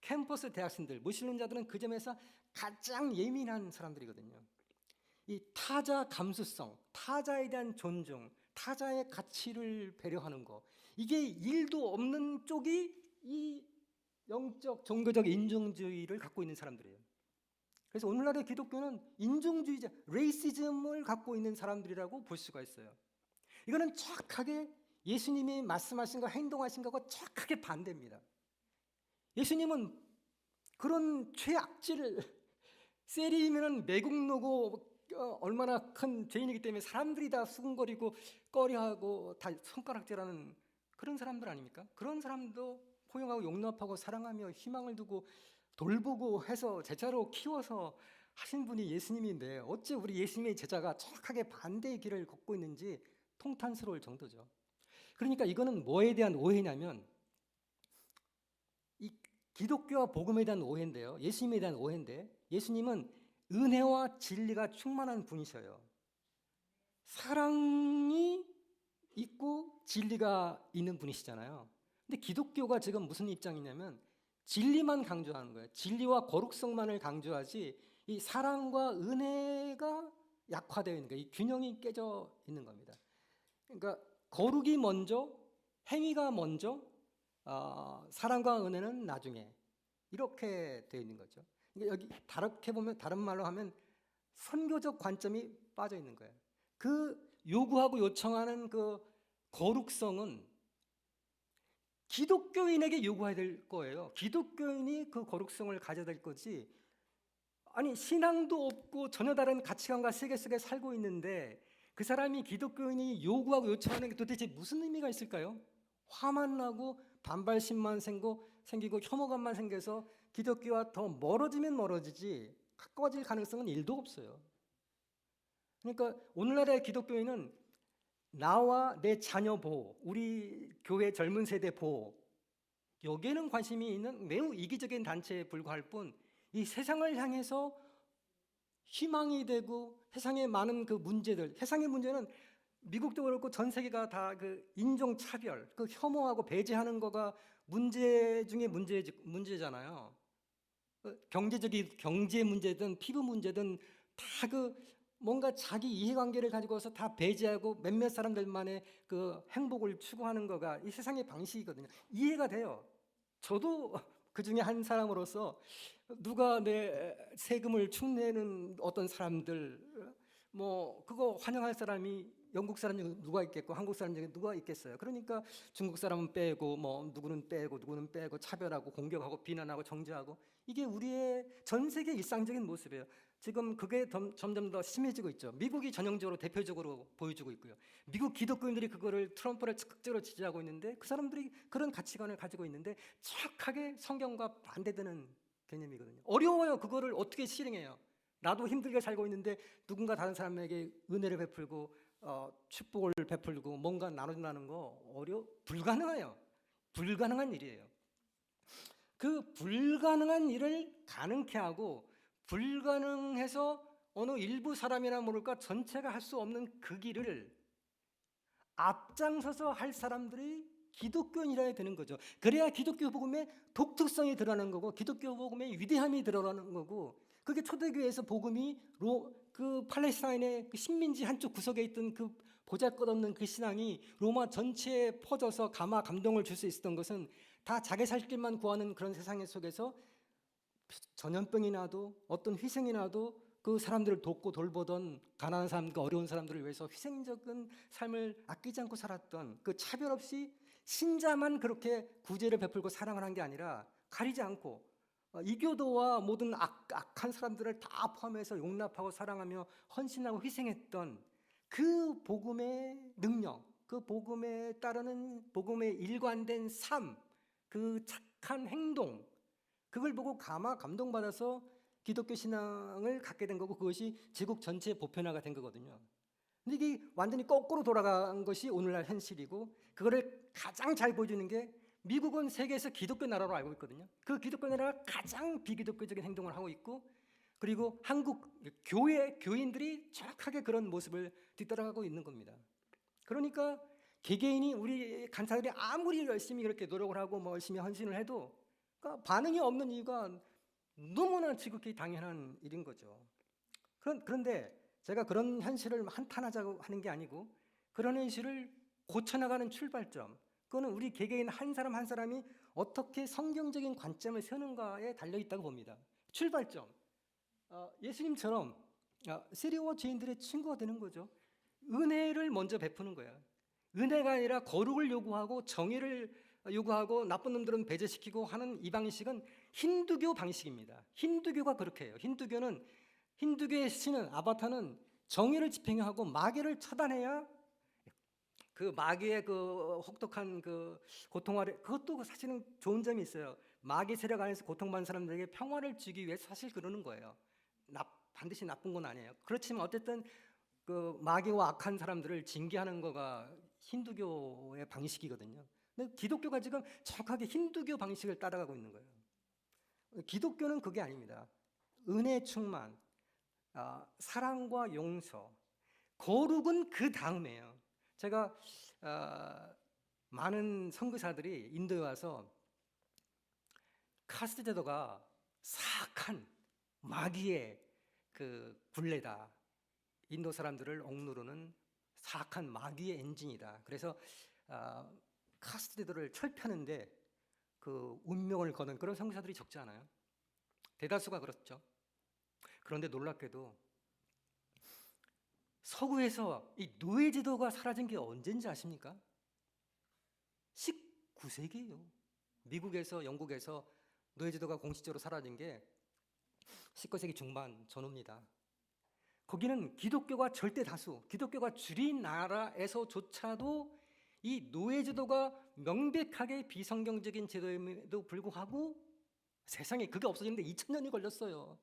S2: 캠퍼스 대학생들, 무신론자들은 그 점에서 가장 예민한 사람들이거든요. 이 타자 감수성, 타자에 대한 존중, 타자의 가치를 배려하는 거, 이게 일도 없는 쪽이 이 영적 종교적 인종주의를 갖고 있는 사람들이에요. 그래서 오늘날의 기독교는 인종주의자, 레이시즘을 갖고 있는 사람들이라고 볼 수가 있어요. 이거는 정확하게 예수님이 말씀하신 거, 행동하신 거하고 정확하게 반대입니다. 예수님은 그런 최악질, 세리면은 매국노고 얼마나 큰 죄인이기 때문에 사람들이 다 수군거리고 꺼려하고 다 손가락질하는 그런 사람들 아닙니까? 그런 사람도 포용하고 용납하고 사랑하며 희망을 두고 돌보고 해서 제자로 키워서 하신 분이 예수님인데 어째 우리 예수님의 제자가 정확하게 반대의 길을 걷고 있는지 통탄스러울 정도죠. 그러니까 이거는 뭐에 대한 오해냐면 이 기독교와 복음에 대한 오해인데요. 예수님에 대한 오해인데, 예수님은 은혜와 진리가 충만한 분이셔요. 사랑이 있고 진리가 있는 분이시잖아요. 근데 기독교가 지금 무슨 입장이냐면 진리만 강조하는 거예요. 진리와 거룩성만을 강조하지 이 사랑과 은혜가 약화되어 있는 거예요. 이 균형이 깨져 있는 겁니다. 그러니까 거룩이 먼저, 행위가 먼저, 사랑과 은혜는 나중에, 이렇게 되어 있는 거죠. 그러니까 여기 다르게 보면, 다른 말로 하면 선교적 관점이 빠져 있는 거예요. 그 요구하고 요청하는 그 거룩성은 기독교인에게 요구해야 될 거예요. 기독교인이 그 거룩성을 가져야 될 거지. 아니, 신앙도 없고 전혀 다른 가치관과 세계 속에 살고 있는데 그 사람이, 기독교인이 요구하고 요청하는 게 도대체 무슨 의미가 있을까요? 화만 나고 반발심만 생기고 혐오감만 생겨서 기독교와 더 멀어지면 멀어지지 가까워질 가능성은 1도 없어요. 그러니까 오늘날의 기독교인은 나와 내 자녀 보호, 우리 교회 젊은 세대 보호, 여기에는 관심이 있는 매우 이기적인 단체에 불과할 뿐, 이 세상을 향해서 희망이 되고 세상의 많은 그 문제들, 세상의 문제는 미국도 그렇고 전 세계가 다 그 인종 차별, 그 혐오하고 배제하는 거가 문제 중에 문제잖아요. 경제 문제든 피부 문제든 다 그 뭔가 자기 이해관계를 가지고서 다 배제하고 몇몇 사람들만의 그 행복을 추구하는 거가 이 세상의 방식이거든요. 이해가 돼요. 저도 그 중에 한 사람으로서 누가 내 세금을 축내는 어떤 사람들, 뭐 그거 환영할 사람이 영국 사람 중에 누가 있겠고 한국 사람 중에 누가 있겠어요. 그러니까 중국 사람은 빼고 뭐 누구는 빼고 차별하고 공격하고 비난하고 정죄하고, 이게 우리의 전 세계 일상적인 모습이에요. 지금 그게 점점 더 심해지고 있죠. 미국이 전형적으로 대표적으로 보여주고 있고요. 미국 기독교인들이 그거를 트럼프를 적극적으로 지지하고 있는데 그 사람들이 그런 가치관을 가지고 있는데 정확하게 성경과 반대되는 개념이거든요. 어려워요. 그거를 어떻게 실행해요? 나도 힘들게 살고 있는데 누군가 다른 사람에게 은혜를 베풀고 축복을 베풀고 뭔가 나눠준다는 거 불가능해요. 불가능한 일이에요. 그 불가능한 일을 가능케 하고 불가능해서 어느 일부 사람이나 모를까 전체가 할 수 없는 그 길을 앞장서서 할 사람들이 기독교인이라야 되는 거죠. 그래야 기독교 복음의 독특성이 드러나는 거고 기독교 복음의 위대함이 드러나는 거고 그게 초대교회에서 복음이 그 팔레스타인의 그 식민지 한쪽 구석에 있던 그 보잘것없는 그 신앙이 로마 전체에 퍼져서 감동을 줄 수 있었던 것은 다 자기 살 길만 구하는 그런 세상 속에서 전염병이 나도 어떤 희생이 나도 그 사람들을 돕고 돌보던 가난한 사람과 어려운 사람들을 위해서 희생적인 삶을 아끼지 않고 살았던 그 차별 없이 신자만 그렇게 구제를 베풀고 사랑을 한 게 아니라 가리지 않고 이교도와 모든 악한 사람들을 다 포함해서 용납하고 사랑하며 헌신하고 희생했던 그 복음의 능력, 그 복음에 따르는 복음의 일관된 삶, 그 착한 행동, 그걸 보고 감동받아서 기독교 신앙을 갖게 된 거고 그것이 제국 전체에 보편화가 된 거거든요. 근데 이게 완전히 거꾸로 돌아간 것이 오늘날 현실이고 그거를 가장 잘 보여주는 게 미국은 세계에서 기독교 나라로 알고 있거든요. 그 기독교 나라가 가장 비기독교적인 행동을 하고 있고 그리고 한국 교인들이 정확하게 그런 모습을 뒤따라가고 있는 겁니다. 그러니까 개개인이 우리 간사들이 아무리 열심히 그렇게 노력을 하고 열심히 헌신을 해도 그러니까 반응이 없는 이유가 너무나 지극히 당연한 일인 거죠. 그런데 제가 그런 현실을 한탄하자고 하는 게 아니고 그런 현실을 고쳐나가는 출발점, 그거는 우리 개개인 한 사람 한 사람이 어떻게 성경적인 관점을 세우는가에 달려있다고 봅니다. 출발점, 예수님처럼 세리와 죄인들의 친구가 되는 거죠. 은혜를 먼저 베푸는 거예요. 은혜가 아니라 거룩을 요구하고 정의를 요구하고 나쁜 놈들은 배제시키고 하는 이 방식은 힌두교 방식입니다. 힌두교가 그렇게 해요. 힌두교의 신은 아바타는 정의를 집행하고 마귀를 처단해야 그 마귀의 그 혹독한 그 고통 아래 그것도 사실은 좋은 점이 있어요. 마귀 세력 안에서 고통받는 사람들에게 평화를 주기 위해서 사실 그러는 거예요. 반드시 나쁜 건 아니에요. 그렇지만 어쨌든 그 마귀와 악한 사람들을 징계하는 거가 힌두교의 방식이거든요. 근데 기독교가 지금 정확하게 힌두교 방식을 따라가고 있는 거예요. 기독교는 그게 아닙니다. 은혜 충만, 사랑과 용서, 거룩은 그 다음이에요. 제가 많은 선교사들이 인도에 와서 카스트 제도가 사악한 마귀의 그 굴레다. 인도 사람들을 억누르는 사악한 마귀의 엔진이다. 그래서 카스트 제도를 철폐하는데 그 운명을 거는 그런 선교사들이 적지 않아요. 대다수가 그렇죠. 그런데 놀랍게도 서구에서 이 노예 제도가 사라진 게 언젠지 아십니까? 19세기예요. 미국에서 영국에서 노예 제도가 공식적으로 사라진 게 19세기 중반 전후입니다. 거기는 기독교가 절대 다수, 기독교가 주린 나라에서조차도 이 노예 제도가 명백하게 비성경적인 제도임에도 불구하고 세상에 그게 없어지는데 2000년이 걸렸어요.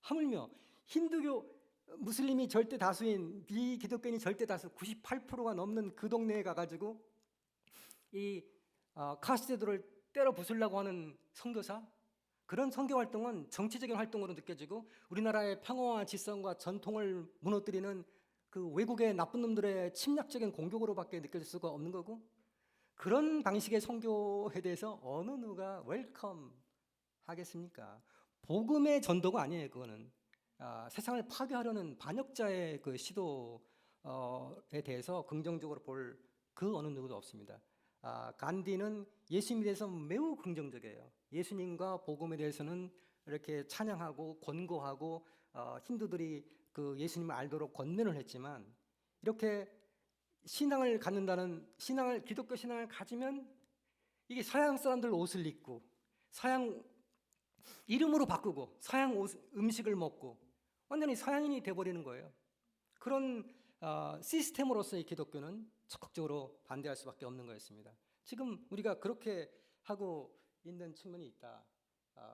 S2: 하물며 힌두교, 무슬림이 절대 다수인 비기독교인이 절대 다수 98%가 넘는 그 동네에 가가지고 이 카스트 제도를 때려 부수려고 하는 선교사, 그런 선교 활동은 정치적인 활동으로 느껴지고 우리나라의 평화와 질서와 전통을 무너뜨리는 그 외국의 나쁜 놈들의 침략적인 공격으로밖에 느껴질 수가 없는 거고, 그런 방식의 선교에 대해서 어느 누가 웰컴 하겠습니까? 복음의 전도가 아니에요. 그거는 세상을 파괴하려는 반역자의 그 시도에 대해서 긍정적으로 볼 그 어느 누구도 없습니다. 간디는 예수님에 대해서 매우 긍정적이에요. 예수님과 복음에 대해서는 이렇게 찬양하고 권고하고 힌두들이 그 예수님을 알도록 권면을 했지만, 이렇게 신앙을 갖는다는 기독교 신앙을 가지면 이게 서양 사람들 옷을 입고 서양 이름으로 바꾸고 서양 음식을 먹고 완전히 서양인이 돼버리는 거예요. 그런 시스템으로서의 기독교는 적극적으로 반대할 수밖에 없는 거였습니다. 지금 우리가 그렇게 하고 있는 측면이 있다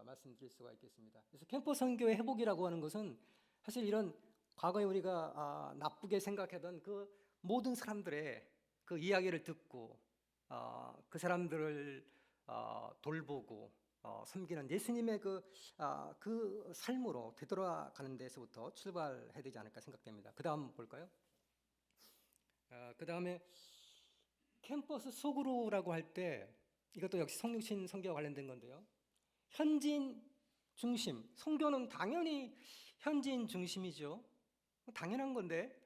S2: 말씀드릴 수가 있겠습니다. 그래서 캠퍼스 선교의 회복이라고 하는 것은 사실 이런 과거에 우리가 나쁘게 생각하던 그 모든 사람들의 그 이야기를 듣고 그 사람들을 돌보고 섬기는 예수님의 그 삶으로 되돌아가는 데서부터 출발해야 되지 않을까 생각됩니다. 그 다음 볼까요? 그 다음에 캠퍼스 소그루라고 할 때 이것도 역시 성육신 선교와 관련된 건데요. 현지인 중심, 선교는 당연히 현지인 중심이죠. 당연한 건데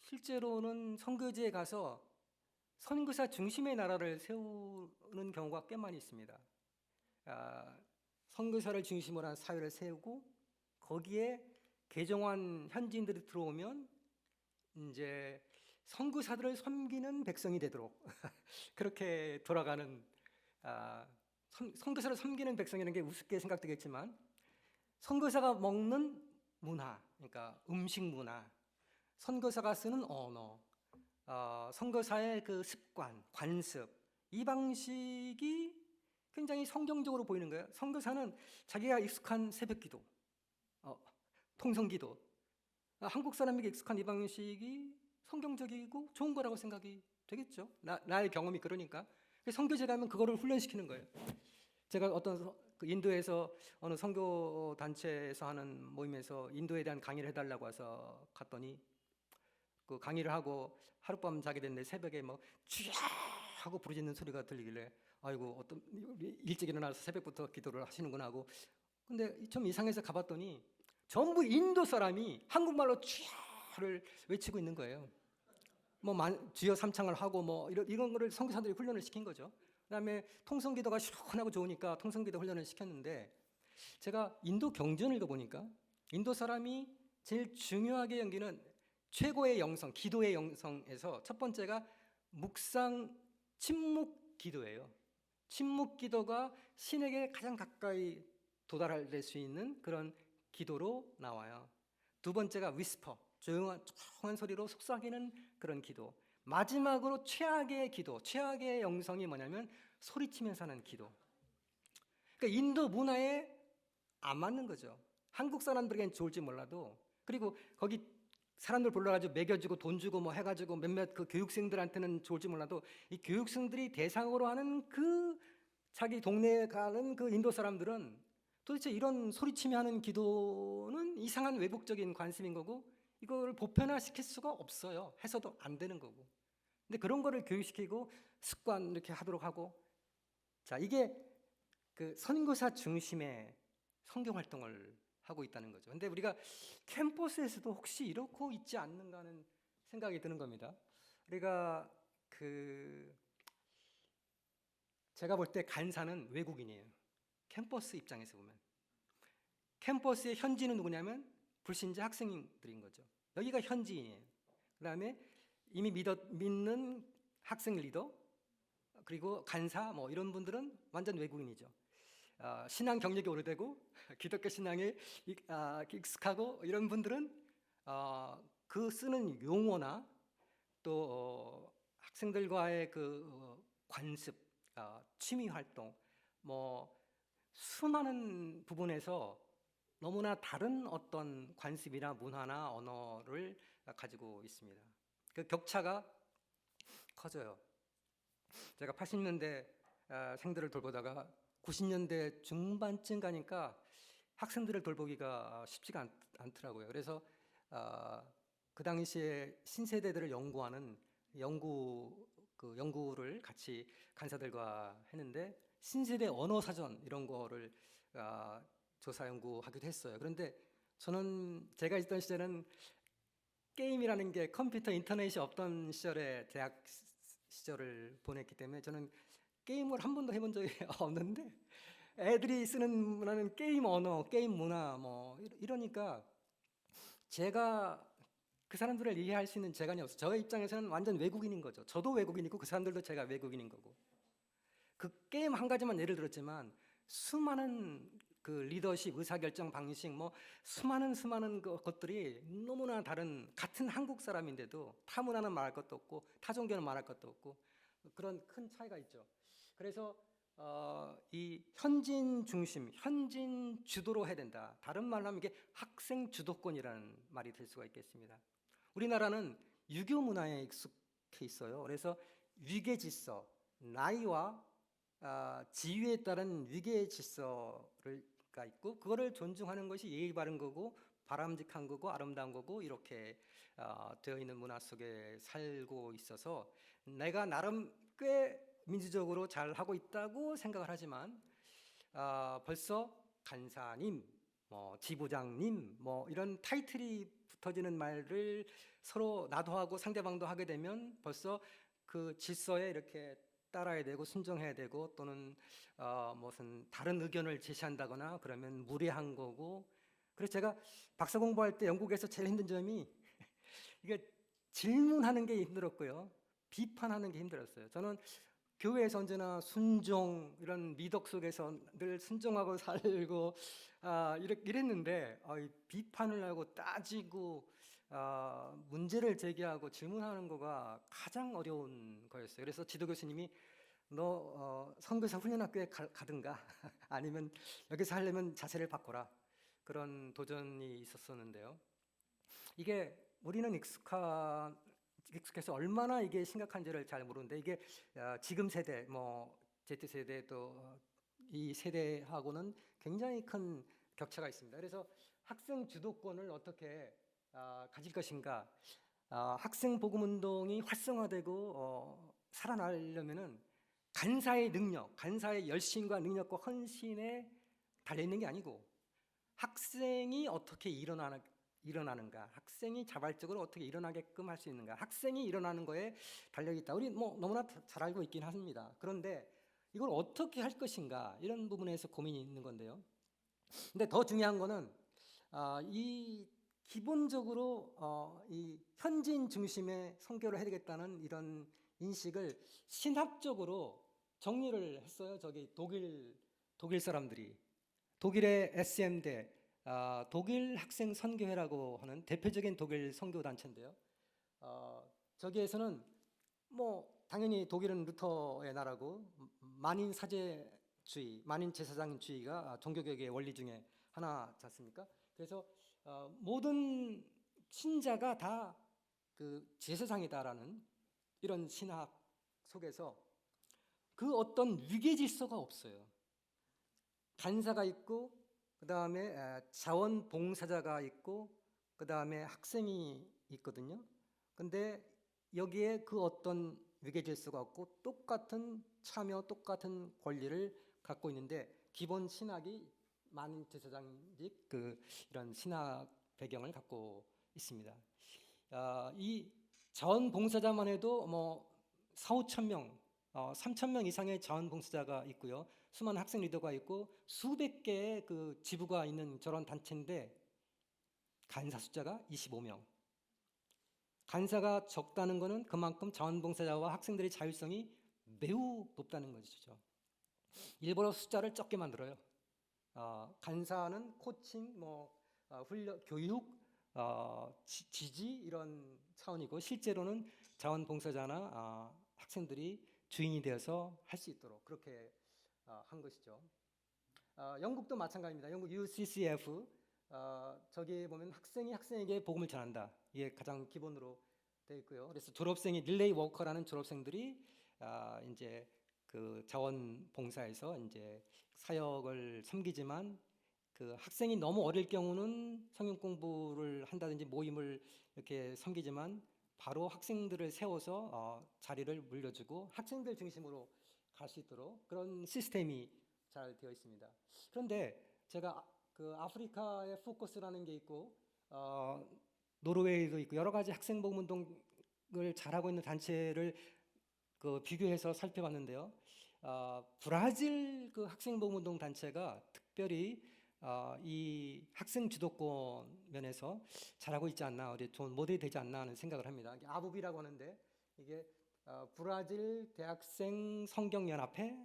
S2: 실제로는 선교지에 가서 선교사 중심의 나라를 세우는 경우가 꽤 많이 있습니다. 선교사를 중심으로 한 사회를 세우고 거기에 개종한 현지인들이 들어오면 이제 선교사들을 섬기는 백성이 되도록 그렇게 돌아가는 선교사를 섬기는 백성이라는 게 우습게 생각되겠지만 선교사가 먹는 문화, 그러니까 음식 문화, 선교사가 쓰는 언어, 선교사의 그 습관, 관습, 이 방식이 굉장히 성경적으로 보이는 거예요. 선교사는 자기가 익숙한 새벽기도, 통성기도, 한국 사람에게 익숙한 이 방식이 성경적이고 좋은 거라고 생각이 되겠죠. 나의 경험이 그러니까. 선교제 가면 그거를 훈련시키는 거예요. 제가 어떤 인도에서 어느 선교 단체에서 하는 모임에서 인도에 대한 강의를 해달라고 해서 갔더니 그 강의를 하고 하룻밤 자게 됐는데 새벽에 뭐 쥐야 하고 부르짖는 소리가 들리길래 아이고 어떤 일찍 일어나서 새벽부터 기도를 하시는구나 하고 근데 좀 이상해서 가봤더니 전부 인도 사람이 한국말로 쥐야를 외치고 있는 거예요. 뭐 주여 삼창을 하고 뭐 이런 거를 선교사들이 훈련을 시킨 거죠. 그다음에 통성기도가 시원하고 좋으니까 통성기도 훈련을 시켰는데 제가 인도 경전을 읽어보니까 인도 사람이 제일 중요하게 여기는 최고의 영성, 기도의 영성에서 첫 번째가 묵상 침묵 기도예요. 침묵 기도가 신에게 가장 가까이 도달할 수 있는 그런 기도로 나와요. 두 번째가 위스퍼, 조용한 소리로 속삭이는 그런 기도. 마지막으로 최악의 기도, 최악의 영성이 뭐냐면 소리치면서 하는 기도. 그러니까 인도 문화에 안 맞는 거죠. 한국 사람들에겐 좋을지 몰라도 그리고 거기 사람들 불러가지고 먹여주고 돈 주고 뭐 해가지고 몇몇 그 교육생들한테는 좋을지 몰라도 이 교육생들이 대상으로 하는 그 자기 동네에 가는 그 인도 사람들은 도대체 이런 소리치며 하는 기도는 이상한 외국적인 관습인 거고 이걸 보편화시킬 수가 없어요. 해서도 안 되는 거고. 근데 그런 거를 교육시키고 습관 이렇게 하도록 하고 자 이게 그 선교사 중심의 선교 활동을 하고 있다는 거죠. 근데 우리가 캠퍼스에서도 혹시 이렇고 있지 않는가 하는 생각이 드는 겁니다. 우리가 제가 볼 때 간사는 외국인이에요. 캠퍼스 입장에서 보면 캠퍼스의 현지는 누구냐면 불신자 학생들인 거죠. 여기가 현지인이에요. 그 다음에 이미 믿는 학생 리더 그리고 간사 뭐 이런 분들은 완전 외국인이죠. 신앙 경력이 오래되고 기독교 신앙에 익숙하고 이런 분들은 그 쓰는 용어나 또 학생들과의 그 관습, 취미 활동 뭐 수많은 부분에서 너무나 다른 어떤 관습이나 문화나 언어를 가지고 있습니다. 그 격차가 커져요. 제가 80년대 생들을 돌보다가 90년대 중반쯤 가니까 학생들을 돌보기가 쉽지가 않더라고요. 그래서 그 당시에 신세대들을 연구하는 연구를 같이 간사들과 했는데 신세대 언어 사전 이런 거를 조사 연구하기도 했어요. 그런데 저는 제가 있던 시절은 게임이라는 게 컴퓨터 인터넷이 없던 시절에 대학 시절을 보냈기 때문에 저는 게임을 한 번도 해본 적이 없는데 애들이 쓰는 문화는 게임 언어, 게임 문화 뭐 이러니까 제가 그 사람들을 이해할 수 있는 재간이 없어요. 저 입장에서는 완전 외국인인 거죠. 저도 외국인이고 그 사람들도 제가 외국인인 거고 그 게임 한 가지만 예를 들었지만 수많은 그 리더십, 의사결정 방식, 뭐 수많은 것들이 너무나 다른, 같은 한국 사람인데도 타 문화는 말할 것도 없고 타 종교는 말할 것도 없고 그런 큰 차이가 있죠. 그래서 이 현진 중심, 현진 주도로 해야 된다. 다른 말로 하면 이게 학생 주도권이라는 말이 될 수가 있겠습니다. 우리나라는 유교 문화에 익숙해 있어요. 그래서 위계 질서, 나이와 지위에 따른 위계 질서가 있고 그거를 존중하는 것이 예의 바른 거고 바람직한 거고 아름다운 거고 이렇게 되어 있는 문화 속에 살고 있어서 내가 나름 꽤 민주적으로 잘 하고 있다고 생각을 하지만 벌써 간사님, 뭐 지부장님, 뭐 이런 타이틀이 붙어지는 말을 서로 나도 하고 상대방도 하게 되면 벌써 그 질서에 이렇게 따라야 되고 순종해야 되고 또는 무슨 다른 의견을 제시한다거나 그러면 무례한 거고. 그래서 제가 박사 공부할 때 영국에서 제일 힘든 점이 이게 질문하는 게 힘들었고요, 비판하는 게 힘들었어요. 저는 교회에서 언제나 순종, 이런 미덕 속에서 늘 순종하고 살고 이랬는데 이 비판을 하고 따지고 문제를 제기하고 질문하는 거가 가장 어려운 거였어요. 그래서 지도 교수님이 너 선교사 훈련학교에 가든가 아니면 여기서 하려면 자세를 바꿔라, 그런 도전이 있었었는데요. 이게 우리는 익숙해서 얼마나 이게 심각한지를 잘 모르는데 이게 지금 세대, 뭐 Z세대 또 이 세대하고는 굉장히 큰 격차가 있습니다. 그래서 학생 주도권을 어떻게 가질 것인가, 학생 복음 운동이 활성화되고 살아나려면은 간사의 능력, 간사의 열심과 능력과 헌신에 달려 있는 게 아니고 학생이 어떻게 일어나는가, 학생이 자발적으로 어떻게 일어나게끔 할 수 있는가, 학생이 일어나는 거에 달려 있다. 우리 뭐 너무나 잘 알고 있긴 합니다. 그런데 이걸 어떻게 할 것인가, 이런 부분에서 고민이 있는 건데요. 근데 더 중요한 거는 이 기본적으로 이 현진 중심의 선교를 해야 되겠다는 이런 인식을 신학적으로 정리를 했어요. 저기 독일 사람들이, 독일의 SM대, 독일 학생 선교회라고 하는 대표적인 독일 선교 단체인데요. 저기에서는 뭐 당연히 독일은 루터의 나라고 만인 사제주의, 만인 제사장주의가 종교개혁의 원리 중에 하나지 않습니까? 그래서 모든 신자가 다 그 제사장이다라는 이런 신학 속에서 그 어떤 위계 질서가 없어요. 간사가 있고 그 다음에 자원봉사자가 있고 그 다음에 학생이 있거든요. 근데 여기에 그 어떤 위계 질서가 없고 똑같은 참여, 똑같은 권리를 갖고 있는데 기본 신학이 만인 제사장직 이런 신학 배경을 갖고 있습니다. 이 자원봉사자만 해도 뭐 4,5천 명, 3천 명 이상의 자원봉사자가 있고요. 수많은 학생 리더가 있고 수백 개의 그 지부가 있는 저런 단체인데 간사 숫자가 25명. 간사가 적다는 것은 그만큼 자원봉사자와 학생들의 자율성이 매우 높다는 것이죠. 일부러 숫자를 적게 만들어요. 간사는 코칭, 훈련, 교육, 지지 이런 차원이고 실제로는 자원봉사자나 학생들이 주인이 되어서 할 수 있도록 그렇게 한 것이죠. 영국도 마찬가지입니다. 영국 UCCF 저기 보면 학생이 학생에게 복음을 전한다. 이게 가장 기본으로 되어 있고요. 그래서 졸업생이 릴레이 워커라는 졸업생들이 이제 그 자원봉사에서 이제 사역을 섬기지만 그 학생이 너무 어릴 경우는 성경 공부를 한다든지 모임을 이렇게 섬기지만 바로 학생들을 세워서 자리를 물려주고 학생들 중심으로 갈 수 있도록 그런 시스템이 잘 되어 있습니다. 그런데 제가 그 아프리카의 포커스라는 게 있고 노르웨이도 있고 여러 가지 학생 복음 운동을 잘하고 있는 단체를 그 비교해서 살펴봤는데요. 브라질 그 학생 복음 운동 단체가 특별히 이 학생 주도권 면에서 잘하고 있지 않나, 어디 좋은 모델이 되지 않나 하는 생각을 합니다. 아부비라고 하는데 이게 브라질 대학생 성경연합회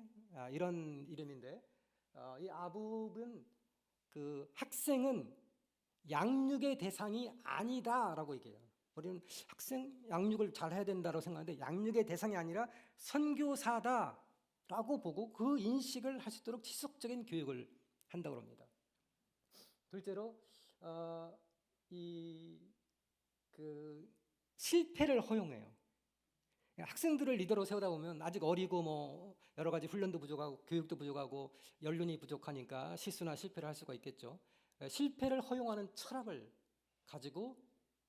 S2: 이런 이름인데 이 아부는 그 학생은 양육의 대상이 아니다라고 얘기해요. 우리는 학생 양육을 잘 해야 된다고 생각하는데 양육의 대상이 아니라 선교사다라고 보고 그 인식을 할 수 있도록 지속적인 교육을 한다고 합니다. 둘째로 그 실패를 허용해요. 학생들을 리더로 세우다 보면 아직 어리고 뭐 여러 가지 훈련도 부족하고 교육도 부족하고 연륜이 부족하니까 실수나 실패를 할 수가 있겠죠. 실패를 허용하는 철학을 가지고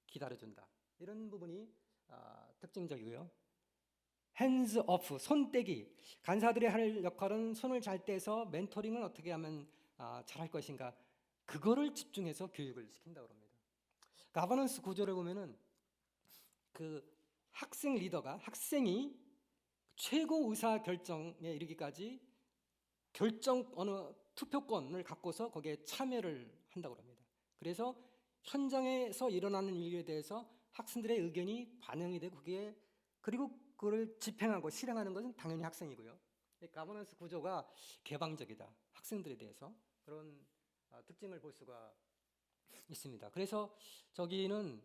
S2: 기다려준다. 이런 부분이 특징적이고요. hands off, 손 떼기. 간사들이 할 역할은 손을 잘 떼서 멘토링을 어떻게 하면 잘할 것인가. 그거를 집중해서 교육을 시킨다고 합니다. 가버넌스 구조를 보면은 그 학생 리더가 학생이 최고 의사 결정에 이르기까지 결정 어느 투표권을 갖고서 거기에 참여를 한다고 합니다. 그래서 현장에서 일어나는 일에 대해서 학생들의 의견이 반영이 되고 그리고 그걸 집행하고 실행하는 것은 당연히 학생이고요. 가버넌스 구조가 개방적이다. 학생들에 대해서 그런 특징을 볼 수가 있습니다. 그래서 저기는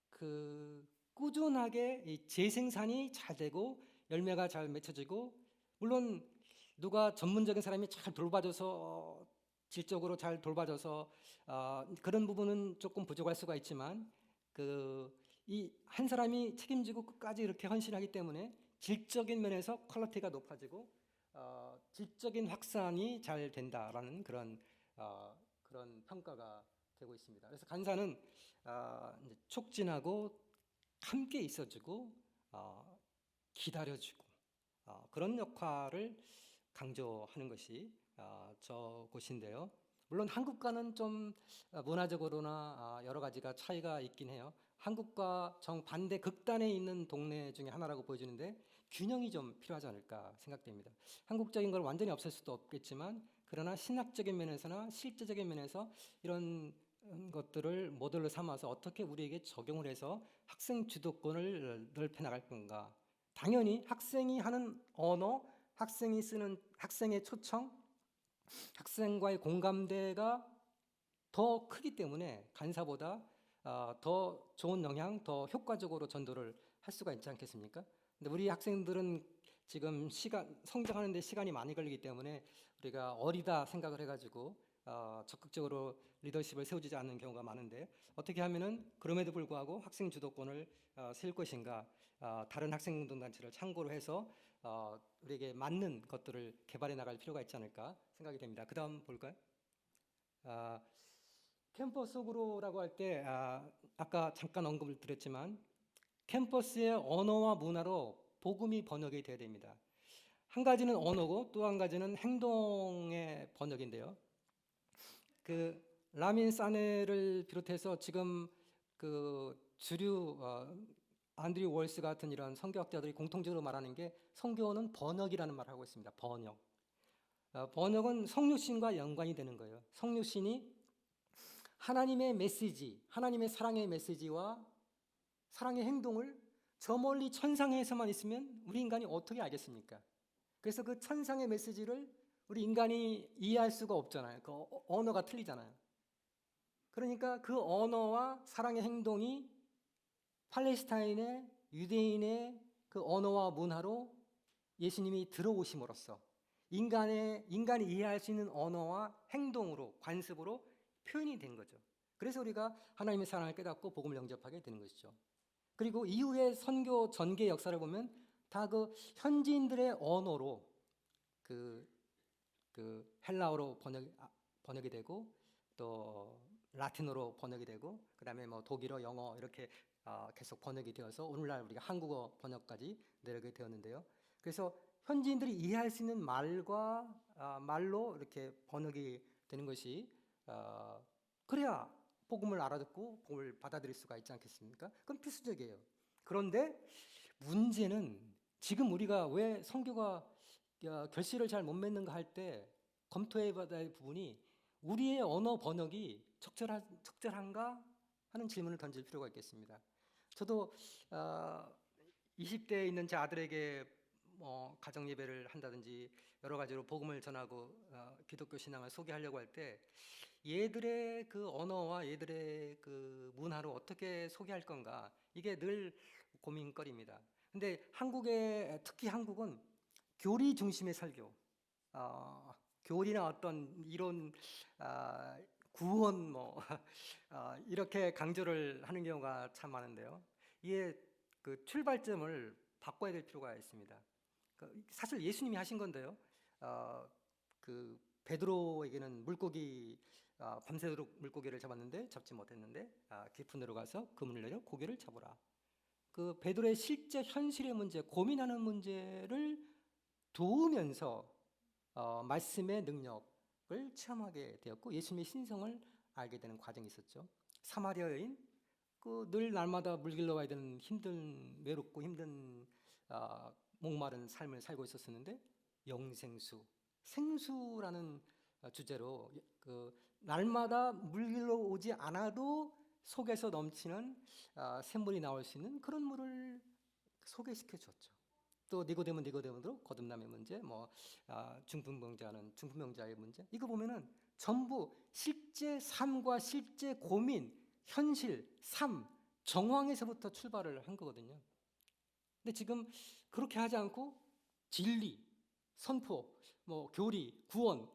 S2: 그 꾸준하게 이 재생산이 잘 되고 열매가 잘 맺혀지고 물론 누가 전문적인 사람이 잘 돌봐줘서 질적으로 잘 돌봐줘서 그런 부분은 조금 부족할 수가 있지만 이 한 사람이 책임지고 끝까지 이렇게 헌신하기 때문에 질적인 면에서 퀄리티가 높아지고 질적인 확산이 잘 된다라는 그런 평가가 되고 있습니다. 그래서 간사는 이제 촉진하고 함께 있어주고 기다려주고 그런 역할을 강조하는 것이 저곳인데요. 물론 한국과는 좀 문화적으로나 여러 가지가 차이가 있긴 해요. 한국과 정반대 극단에 있는 동네 중에 하나라고 보여지는데 균형이 좀 필요하지 않을까 생각됩니다. 한국적인 걸 완전히 없앨 수도 없겠지만 그러나 신학적인 면에서나 실제적인 면에서 이런 것들을 모델로 삼아서 어떻게 우리에게 적용을 해서 학생 주도권을 넓혀 나갈 건가. 당연히 학생이 하는 언어, 학생이 쓰는 학생의 초청, 학생과의 공감대가 더 크기 때문에 간사보다 더 좋은 영향, 더 효과적으로 전도를 할 수가 있지 않겠습니까? 근데 우리 학생들은 지금 성장하는 데 시간이 많이 걸리기 때문에 우리가 어리다 생각을 해가지고 적극적으로 리더십을 세우지 않는 경우가 많은데 어떻게 하면은 그럼에도 불구하고 학생 주도권을 세울 것인가, 다른 학생운동단체를 참고로 해서 우리에게 맞는 것들을 개발해 나갈 필요가 있지 않을까 생각이 됩니다. 그 다음 볼까요? 캠퍼스 오브로라고 할 때 아까 잠깐 언급을 드렸지만 캠퍼스의 언어와 문화로 복음이 번역이 돼야 됩니다. 한 가지는 언어고 또 한 가지는 행동의 번역인데요. 그 라민 사네를 비롯해서 지금 그 주류 안드류 월스 같은 이런 성경학자들이 공통적으로 말하는 게 성경은 번역이라는 말을 하고 있습니다. 번역. 번역은 성육신과 연관이 되는 거예요. 성육신이 하나님의 메시지, 하나님의 사랑의 메시지와 사랑의 행동을 저 멀리 천상에서만 있으면 우리 인간이 어떻게 알겠습니까? 그래서 그 천상의 메시지를 우리 인간이 이해할 수가 없잖아요. 그 언어가 틀리잖아요. 그러니까 그 언어와 사랑의 행동이 팔레스타인의 유대인의 그 언어와 문화로 예수님이 들어오심으로써 인간이 이해할 수 있는 언어와 행동으로 관습으로 표현이 된 거죠. 그래서 우리가 하나님의 사랑을 깨닫고 복음을 영접하게 되는 것이죠. 그리고 이후의 선교 전개 역사를 보면 다 그 현지인들의 언어로 그 헬라어로 번역이 되고 또 라틴어로 번역이 되고 그다음에 뭐 독일어, 영어 이렇게 계속 번역이 되어서 오늘날 우리가 한국어 번역까지 내려게 되었는데요. 그래서 현지인들이 이해할 수 있는 말로 이렇게 번역이 되는 것이 그래야 복음을 알아듣고 복음을 받아들일 수가 있지 않겠습니까? 그건 필수적이에요. 그런데 문제는 지금 우리가 왜 선교가 결실을 잘 못 맺는가 할 때 검토해봐야 할 부분이 우리의 언어 번역이 적절한가 하는 질문을 던질 필요가 있겠습니다. 저도 20대에 있는 제 아들에게 뭐 가정 예배를 한다든지 여러 가지로 복음을 전하고 기독교 신앙을 소개하려고 할 때 얘들의 그 언어와 얘들의 그 문화로 어떻게 소개할 건가, 이게 늘 고민거리입니다. 근데 한국의, 특히 한국은 교리 중심의 설교, 교리나 어떤 이론, 구원 뭐 이렇게 강조를 하는 경우가 참 많은데요. 이게 그 출발점을 바꿔야 될 필요가 있습니다. 사실 예수님이 하신 건데요. 그 베드로에게는 물고기, 밤새도록 물고기를 잡았는데 잡지 못했는데 깊은 데로 가서 그물을 내려 고기를 잡으라. 그 베드로의 실제 현실의 문제, 고민하는 문제를 도우면서 말씀의 능력을 체험하게 되었고 예수님의 신성을 알게 되는 과정이 있었죠. 사마리아 여인, 그 늘 날마다 물 길러 와야 되는 힘든, 외롭고 힘든 목마른 삶을 살고 있었는데 영생수, 생수라는 주제로 그 날마다 물 길러 오지 않아도 속에서 넘치는 샘물이 나올 수 있는 그런 물을 소개시켜 줬죠. 또 니고데모도 거듭남의 문제, 뭐 중풍병자는 중풍병자의 문제, 이거 보면은 전부 실제 삶과 실제 고민, 현실, 삶, 정황에서부터 출발을 한 거거든요. 근데 지금 그렇게 하지 않고 진리, 선포, 뭐 교리, 구원,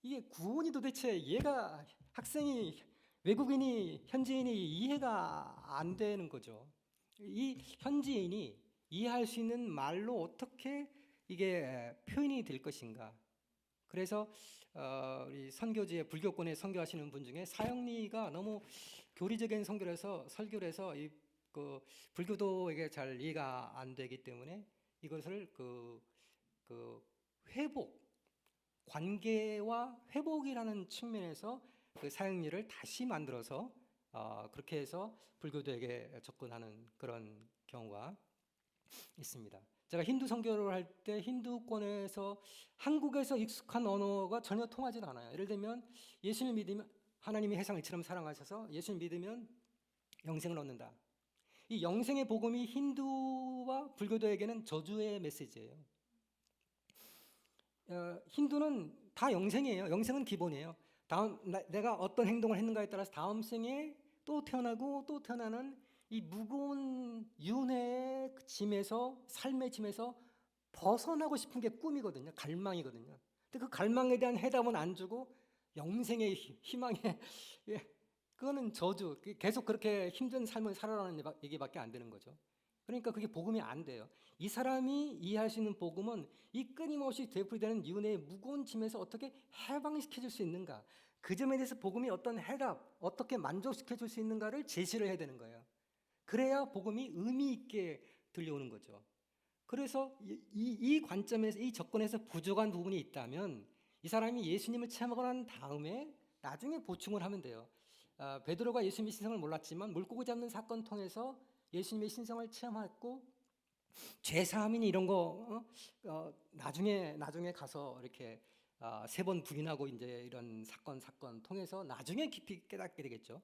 S2: 이게 구원이 도대체 얘가 학생이, 외국인이, 현지인이 이해가 안 되는 거죠. 이 현지인이 이해할 수 있는 말로 어떻게 이게 표현이 될 것인가. 그래서 우리 선교지에 불교권에 선교하시는 분 중에 사형리가 너무 교리적인 설교를 해서 그 불교도에게 잘 이해가 안 되기 때문에 이것을 그 회복, 관계와 회복이라는 측면에서 그 사형리를 다시 만들어서 그렇게 해서 불교도에게 접근하는 그런 경우가 있습니다. 제가 힌두 선교를 할 때 힌두권에서 한국에서 익숙한 언어가 전혀 통하지 않아요. 예를 들면 예수를 믿으면 하나님이 세상을 이처럼 사랑하셔서 예수를 믿으면 영생을 얻는다. 이 영생의 복음이 힌두와 불교도에게는 저주의 메시지예요. 힌두는 다 영생이에요. 영생은 기본이에요. 내가 어떤 행동을 했는가에 따라서 다음 생에 또 태어나고 또 태어나는 이 무거운 윤회의 짐에서, 삶의 짐에서 벗어나고 싶은 게 꿈이거든요. 갈망이거든요. 근데 그 갈망에 대한 해답은 안 주고 영생의 희망에 그거는 저주. 계속 그렇게 힘든 삶을 살아라는 얘기밖에 안 되는 거죠. 그러니까 그게 복음이 안 돼요. 이 사람이 이해할 수 있는 복음은 이 끊임없이 되풀이되는 윤회의 무거운 짐에서 어떻게 해방시켜 줄 수 있는가, 그 점에 대해서 복음이 어떤 해답, 어떻게 만족시켜 줄 수 있는가를 제시를 해야 되는 거예요. 그래야 복음이 의미 있게 들려오는 거죠. 그래서 이 관점에서, 이 접근에서 부족한 부분이 있다면 이 사람이 예수님을 체험하고 난 다음에 나중에 보충을 하면 돼요. 베드로가 예수님의 신성을 몰랐지만 물고기 잡는 사건 통해서 예수님의 신성을 체험했고 죄사함이니 이런 거 나중에 가서 이렇게 3번 부인하고 이제 이런 사건 통해서 나중에 깊이 깨닫게 되겠죠.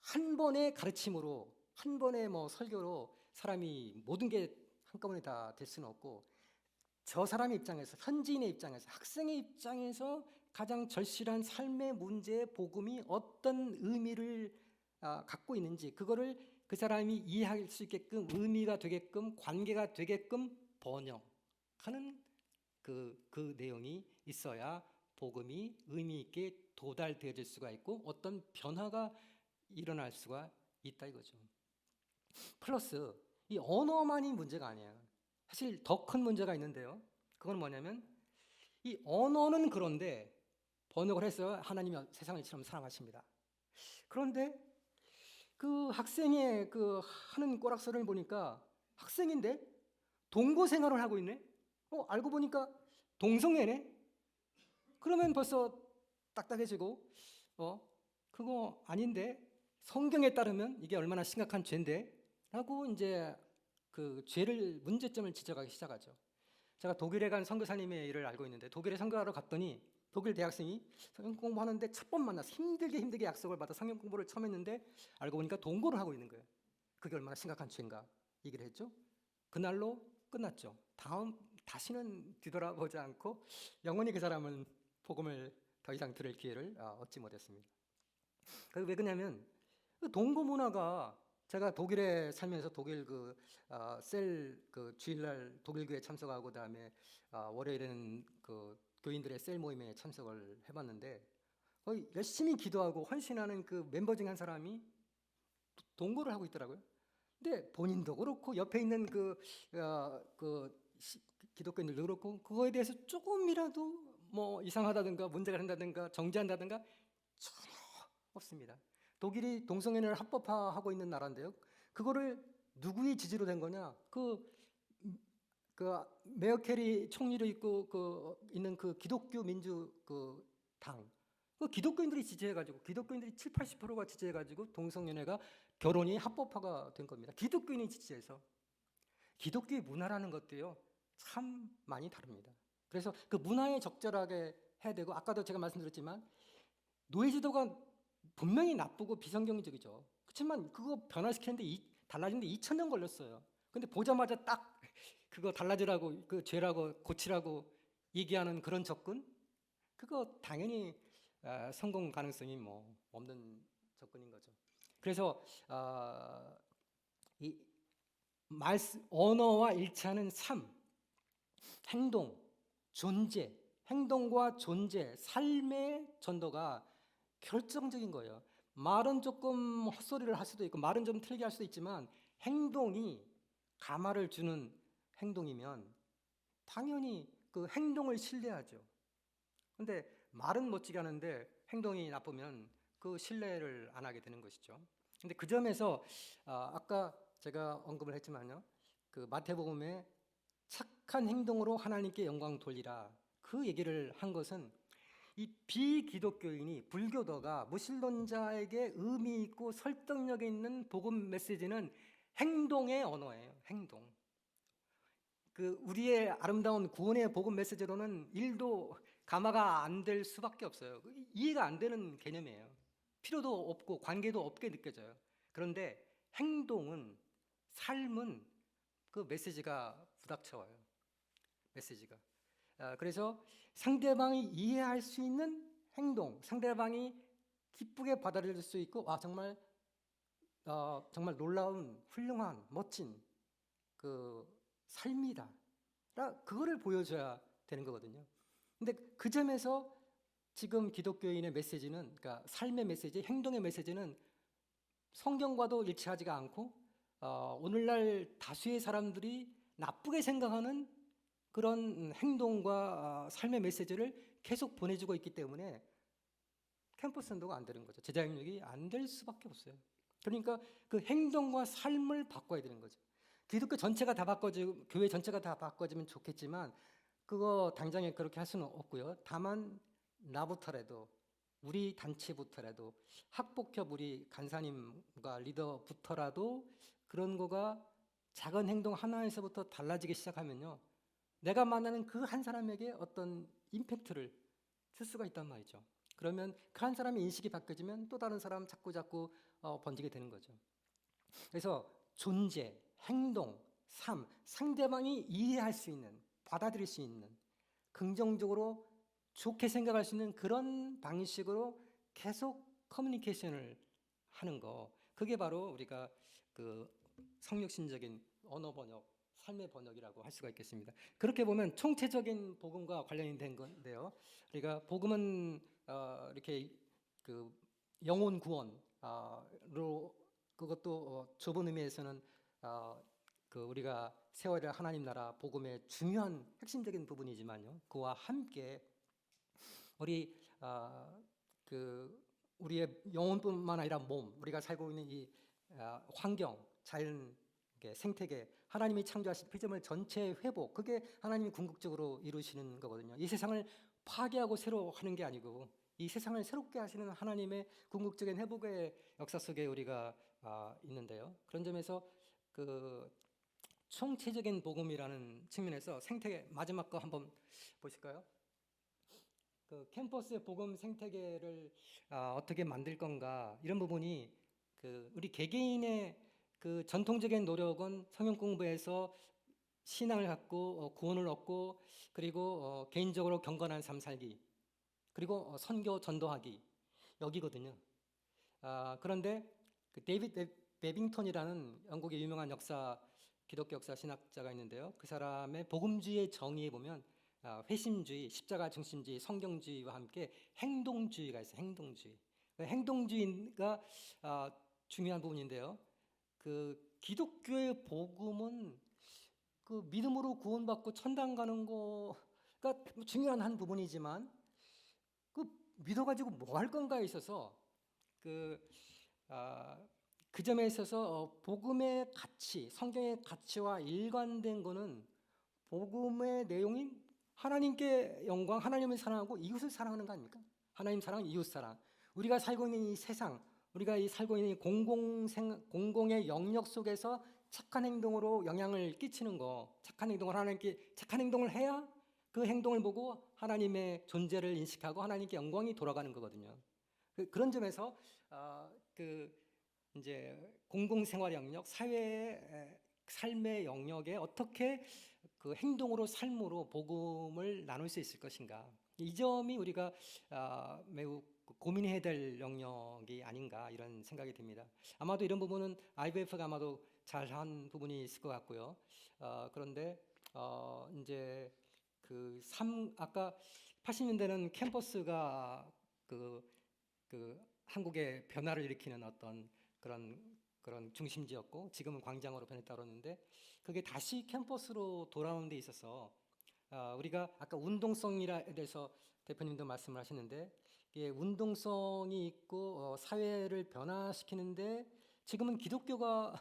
S2: 한 번의 가르침으로, 한 번의 뭐 설교로 사람이 모든 게 한꺼번에 다 될 수는 없고, 저 사람의 입장에서, 현지인의 입장에서, 학생의 입장에서 가장 절실한 삶의 문제의 복음이 어떤 의미를 갖고 있는지, 그거를 그 사람이 이해할 수 있게끔, 의미가 되게끔, 관계가 되게끔 번역하는 그 내용이 있어야 복음이 의미 있게 도달되어질 수가 있고 어떤 변화가 일어날 수가 있다 이거죠. 플러스 이 언어만이 문제가 아니에요. 사실 더 큰 문제가 있는데요. 그건 뭐냐면 이 언어는 그런데 번역을 해서 하나님이 세상을 이처럼 사랑하십니다. 그런데 그 학생의 그 하는 꼬락서를 보니까 학생인데 동거 생활을 하고 있네. 알고 보니까 동성애네. 그러면 벌써 딱딱해지고 그거 아닌데 성경에 따르면 이게 얼마나 심각한 죄인데 라고 이제 그 죄를, 문제점을 지적하기 시작하죠. 제가 독일에 간 선교사님의 일을 알고 있는데 독일에 선교하러 갔더니 독일 대학생이 성경 공부하는데 첫 번 만나서 힘들게 약속을 받아 성경 공부를 처음 했는데 알고 보니까 동거를 하고 있는 거예요. 그게 얼마나 심각한 죄인가 얘기를 했죠. 그날로 끝났죠. 다시는 뒤돌아보지 않고 영원히 그 사람은 복음을 더 이상 들을 기회를 얻지 못했습니다. 왜 그러냐면 그 동거 문화가 제가 독일에 살면서 독일 셀 주일날 독일교회 참석하고 그다음에 월요일에는 그 교인들의 셀 모임에 참석을 해봤는데 열심히 기도하고 헌신하는 그 멤버 중에 한 사람이 동거를 하고 있더라고요. 근데 본인도 그렇고 옆에 있는 기독교인들도 그렇고 그거에 대해서 조금이라도 뭐 이상하다든가 문제가 된다든가 정죄한다든가 전혀 없습니다. 독일이 동성애를 합법화하고 있는 나라인데요. 그거를 누구의 지지로 된 거냐? 메어켈이 총리로 있고 있는 그 기독교 민주 당. 그 기독교인들이 지지해가지고 기독교인들이 70~80%가 지지해가지고 동성연애가 결혼이 합법화가 된 겁니다. 기독교인이 지지해서. 기독교의 문화라는 것도요 참 많이 다릅니다. 그래서 그 문화에 적절하게 해야 되고 아까도 제가 말씀드렸지만 노예 제도가 분명히 나쁘고 비성경적이죠. 그렇지만 그거 변화시키는데 달라지는데 2000년 걸렸어요. 근데 보자마자 딱 그거 달라지라고 그 죄라고 고치라고 얘기하는 그런 접근 그거 당연히 성공 가능성이 뭐 없는 접근인 거죠. 그래서 이 언어와 일치하는 삶, 행동, 존재, 행동과 존재, 삶의 전도가 결정적인 거예요. 말은 조금 헛소리를 할 수도 있고 말은 좀 틀리게 할 수도 있지만 행동이 감화를 주는 행동이면 당연히 그 행동을 신뢰하죠. 근데 말은 멋지게 하는데 행동이 나쁘면 그 신뢰를 안 하게 되는 것이죠. 근데 그 점에서 아까 제가 언급을 했지만요. 그 마태복음에 착한 행동으로 하나님께 영광 돌리라 그 얘기를 한 것은 이 비기독교인이 불교도가 무신론자에게 의미 있고 설득력 있는 복음 메시지는 행동의 언어예요. 행동. 그 우리의 아름다운 구원의 복음 메시지로는 일도 감화가 안 될 수밖에 없어요. 이해가 안 되는 개념이에요. 필요도 없고 관계도 없게 느껴져요. 그런데 행동은 삶은 그 메시지가 부닥쳐와요. 메시지가. 그래서 상대방이 이해할 수 있는 행동, 상대방이 기쁘게 받아들일 수 있고 정말 놀라운 훌륭한 멋진 그 삶이다. 그거를 보여줘야 되는 거거든요. 근데 그 점에서 지금 기독교인의 메시지는 그러니까 삶의 메시지, 행동의 메시지는 성경과도 일치하지가 않고 오늘날 다수의 사람들이 나쁘게 생각하는 그런 행동과 삶의 메시지를 계속 보내주고 있기 때문에 캠퍼스 선도가 안 되는 거죠. 제자협력이 안 될 수밖에 없어요. 그러니까 그 행동과 삶을 바꿔야 되는 거죠. 기독교 전체가 다 바꿔지고 교회 전체가 다 바꿔지면 좋겠지만 그거 당장에 그렇게 할 수는 없고요. 다만 나부터라도 우리 단체부터라도 학복협 우리 간사님과 리더부터라도 그런 거가 작은 행동 하나에서부터 달라지기 시작하면요. 내가 만나는 그 한 사람에게 어떤 임팩트를 줄 수가 있단 말이죠. 그러면 그 한 사람의 인식이 바뀌어지면 또 다른 사람 자꾸 번지게 되는 거죠. 그래서 존재, 행동, 삶, 상대방이 이해할 수 있는, 받아들일 수 있는, 긍정적으로 좋게 생각할 수 있는 그런 방식으로 계속 커뮤니케이션을 하는 거. 그게 바로 우리가 그 성육신적인 언어 번역, 삶의 번역이라고 할 수가 있겠습니다. 그렇게 보면 총체적인 복음과 관련이 된 건데요. 우리가 복음은 이렇게 그 영혼 구원로 그것도 좁은 의미에서는 그 우리가 세워야 할 하나님 나라 복음의 중요한 핵심적인 부분이지만요. 그와 함께 우리의 영혼뿐만 아니라 몸, 우리가 살고 있는 이 환경, 자연, 생태계, 하나님이 창조하신 피조물 전체의 회복, 그게 하나님이 궁극적으로 이루시는 거거든요. 이 세상을 파괴하고 새로 하는 게 아니고 이 세상을 새롭게 하시는 하나님의 궁극적인 회복의 역사 속에 우리가 있는데요. 그런 점에서 그 총체적인 복음이라는 측면에서 생태계 마지막 거 한번 보실까요? 그 캠퍼스의 복음 생태계를 어떻게 만들 건가 이런 부분이 그 우리 개개인의 그 전통적인 노력은 성경 공부에서 신앙을 갖고 구원을 얻고 그리고 개인적으로 경건한 삶 살기 그리고 선교 전도하기 여기거든요. 그런데 그 데이비드 베빙턴이라는 영국의 유명한 기독교 역사 신학자가 있는데요. 그 사람의 복음주의의 정의에 보면 회심주의, 십자가 중심주의, 성경주의와 함께 행동주의가 있어요. 행동주의. 행동주의가 중요한 부분인데요. 그 기독교의 복음은 그 믿음으로 구원받고 천당 가는 거가 중요한 한 부분이지만 그 믿어가지고 뭐 할 건가에 있어서 그 점에 있어서 복음의 가치, 성경의 가치와 일관된 거는 복음의 내용인 하나님께 영광, 하나님을 사랑하고 이웃을 사랑하는 거 아닙니까? 하나님 사랑, 이웃 사랑. 우리가 살고 있는 이 세상, 우리가 살고 있는 이 공공의 영역 속에서 착한 행동으로 영향을 끼치는 거, 착한 행동을 해야 그 행동을 보고 하나님의 존재를 인식하고 하나님께 영광이 돌아가는 거거든요. 그런 점에서 이제 공공생활 영역, 사회의 삶의 영역에 어떻게 그 행동으로 삶으로 복음을 나눌 수 있을 것인가, 이 점이 우리가 매우 고민해야 될 영역이 아닌가 이런 생각이 듭니다. 아마도 이런 부분은 IVF가 아마도 잘한 부분이 있을 것 같고요. 그런데 이제 아까 80년대는 캠퍼스가 그 한국의 변화를 일으키는 어떤 그런 중심지였고 지금은 광장으로 변했다고 그러는데 그게 다시 캠퍼스로 돌아오는 데 있어서 우리가 아까 운동성이라 대해서 대표님도 말씀을 하셨는데 이게 운동성이 있고 사회를 변화시키는데 지금은 기독교가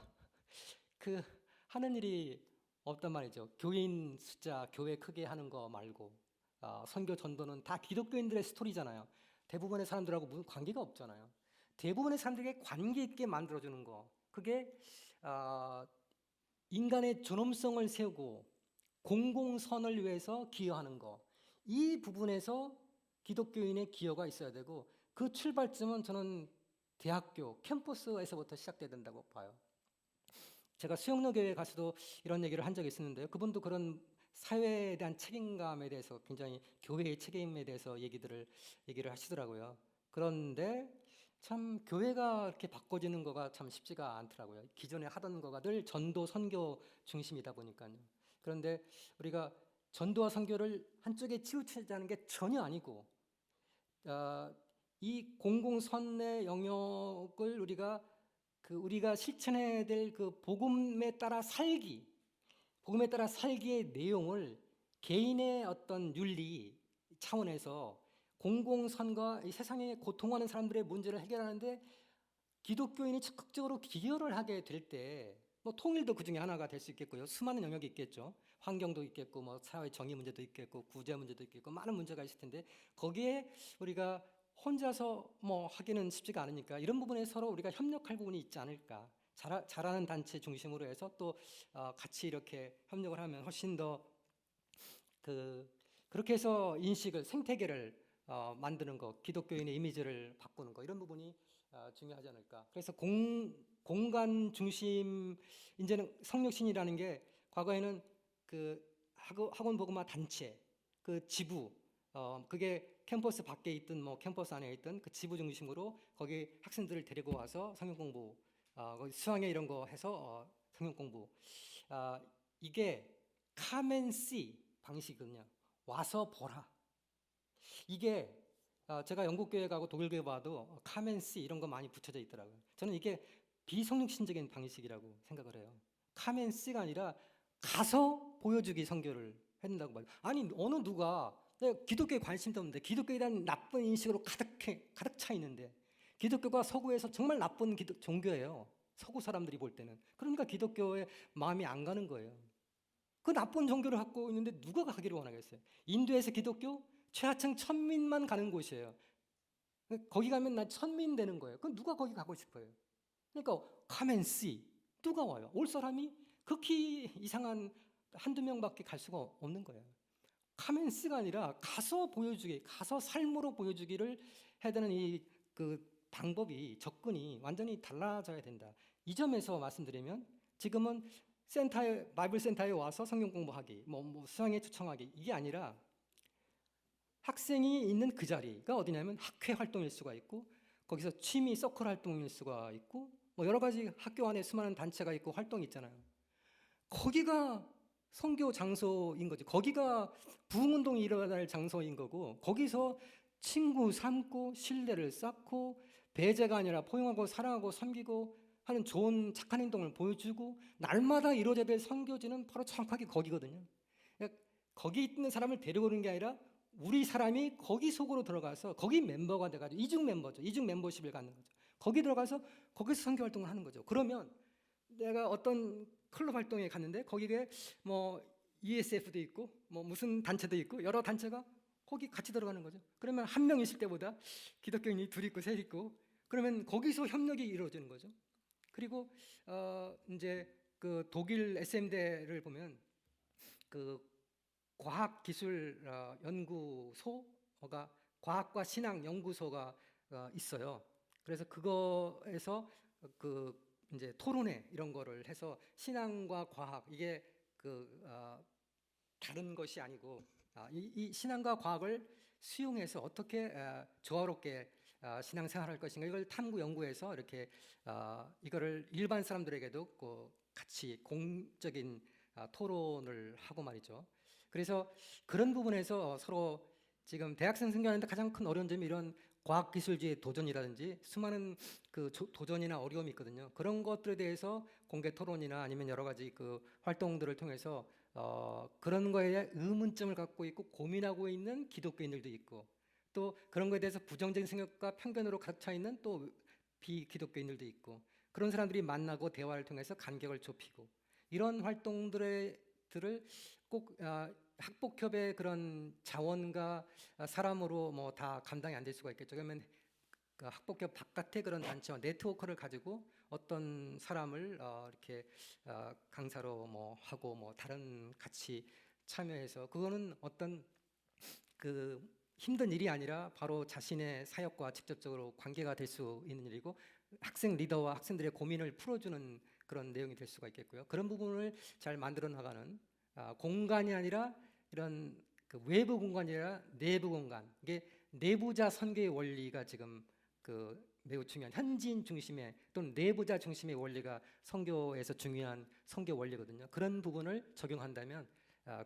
S2: 하는 일이 없단 말이죠. 교인 숫자, 교회 크게 하는 거 말고 선교 전도는 다 기독교인들의 스토리잖아요. 대부분의 사람들하고 무슨 관계가 없잖아요. 대부분의 사람들에게 관계 있게 만들어주는 거, 그게 인간의 존엄성을 세우고 공공선을 위해서 기여하는 거, 이 부분에서 기독교인의 기여가 있어야 되고 그 출발점은 저는 대학교 캠퍼스에서부터 시작돼야 된다고 봐요. 제가 수영로교회 가서도 이런 얘기를 한 적이 있었는데요. 그분도 그런 사회에 대한 책임감에 대해서 굉장히 교회의 책임에 대해서 얘기를 하시더라고요. 그런데 참 교회가 이렇게 바꿔지는 거가 참 쉽지가 않더라고요. 기존에 하던 거가 늘 전도 선교 중심이다 보니까요. 그런데 우리가 전도와 선교를 한쪽에 치우치자는 게 전혀 아니고 이 공공선의 영역을 우리가 실천해야 될 그 복음에 따라 살기의 내용을 개인의 어떤 윤리 차원에서 공공선과 이 세상에 고통하는 사람들의 문제를 해결하는데 기독교인이 적극적으로 기여를 하게 될 때 뭐 통일도 그 중에 하나가 될 수 있겠고요. 수많은 영역이 있겠죠. 환경도 있겠고 뭐 사회 정의 문제도 있겠고 구제 문제도 있겠고 많은 문제가 있을 텐데 거기에 우리가 혼자서 뭐 하기는 쉽지가 않으니까 이런 부분에 서로 우리가 협력할 부분이 있지 않을까. 잘하는 단체 중심으로 해서 또 같이 이렇게 협력을 하면 훨씬 더 그렇게 해서 생태계를 만드는 거, 기독교인의 이미지를 바꾸는 거, 이런 부분이 중요하지 않을까. 그래서 공간 중심, 이제는 성육신이라는 게 과거에는 학원 복음화 단체, 지부, 그게 캠퍼스 밖에 있든 뭐 캠퍼스 안에 있든 그 지부 중심으로 거기 학생들을 데리고 와서 성경 공부, 수학에 이런 거 해서 성경 공부. 이게 카멘시 방식이거든요. 와서 보라. 이게 제가 영국 교회 가고 독일 교회 봐도 카멘시 이런 거 많이 붙여져 있더라고요. 저는 이게 비성육신적인 방식이라고 생각을 해요. 카멘시가 아니라 가서 보여주기 선교를 해야 된다고 봐요. 아니 어느 누가 기독교에 관심도 없는데 기독교에 대한 나쁜 인식으로 가득 차 있는데 기독교가 서구에서 정말 나쁜 종교예요. 서구 사람들이 볼 때는. 그러니까 기독교에 마음이 안 가는 거예요. 그 나쁜 종교를 갖고 있는데 누가 가기를 원하겠어요? 인도에서 기독교 최하층 천민만 가는 곳이에요. 거기 가면 나 천민 되는 거예요. 그럼 누가 거기 가고 싶어요? 그러니까 come and see. 누가 와요? 올 사람이 극히 이상한 한두 명밖에 갈 수가 없는 거예요. come and see가 아니라 가서 삶으로 보여주기를 해야 되는 방법이, 접근이 완전히 달라져야 된다. 이 점에서 말씀드리면 지금은 바이블 센터에 와서 성경 공부하기, 뭐 수양회 초청하기, 이게 아니라 학생이 있는 그 자리가 어디냐면 학회 활동일 수가 있고 거기서 취미 서클 활동일 수가 있고 뭐 여러 가지 학교 안에 수많은 단체가 있고 활동이 있잖아요. 거기가 선교 장소인 거죠. 거기가 부흥운동이 일어날 장소인 거고 거기서 친구 삼고 신뢰를 쌓고 배제가 아니라 포용하고 사랑하고 섬기고 하는 좋은 착한 행동을 보여주고 날마다 이루어져야 될 선교지는 바로 정확하게 거기거든요. 그러니까 거기 있는 사람을 데려오는 게 아니라 우리 사람이 거기 속으로 들어가서 거기 멤버가 돼가지고 이중 멤버죠. 이중 멤버십을 갖는 거죠. 거기 들어가서 거기서 선교 활동을 하는 거죠. 그러면 내가 어떤 클럽 활동에 갔는데 거기에 뭐 ESF도 있고 뭐 무슨 단체도 있고 여러 단체가 거기 같이 들어가는 거죠. 그러면 한 명 있을 때보다 기독교인이 둘 있고 셋 있고 그러면 거기서 협력이 이루어지는 거죠. 그리고 이제 그 독일 SM대를 보면 그 과학기술 연구소가 과학과 신앙 연구소가 있어요. 그래서 그거에서 그 이제 토론회 이런 거를 해서 신앙과 과학 이게 다른 것이 아니고 이 신앙과 과학을 수용해서 어떻게 조화롭게 신앙생활할 것인가 이걸 탐구 연구해서 이렇게 이거를 일반 사람들에게도 같이 공적인 토론을 하고 말이죠. 그래서 그런 부분에서 서로 지금 대학생 생겨나는데 가장 큰 어려운 점이 이런 과학기술주의 도전이라든지 수많은 그 도전이나 어려움이 있거든요. 그런 것들에 대해서 공개 토론이나 아니면 여러 가지 그 활동들을 통해서 그런 거에 의문점을 갖고 있고 고민하고 있는 기독교인들도 있고 또 그런 거에 대해서 부정적인 생각과 편견으로 가득 차 있는 또 비기독교인들도 있고 그런 사람들이 만나고 대화를 통해서 간격을 좁히고 이런 활동들을 꼭 학복협의 그런 자원과 사람으로 뭐 다 감당이 안 될 수가 있겠죠. 그러면 그 학복협 바깥의 그런 단체와 네트워크를 가지고 어떤 사람을 이렇게 강사로 뭐 하고 뭐 다른 같이 참여해서 그거는 어떤 그 힘든 일이 아니라 바로 자신의 사역과 직접적으로 관계가 될 수 있는 일이고 학생 리더와 학생들의 고민을 풀어주는 그런 내용이 될 수가 있겠고요. 그런 부분을 잘 만들어 나가는 공간이 아니라 이런 그 외부 공간이 아니라 내부 공간 이게 내부자 선교의 원리가 지금 그 매우 중요한 현지인 중심의 또는 내부자 중심의 원리가 선교에서 중요한 선교 원리거든요. 그런 부분을 적용한다면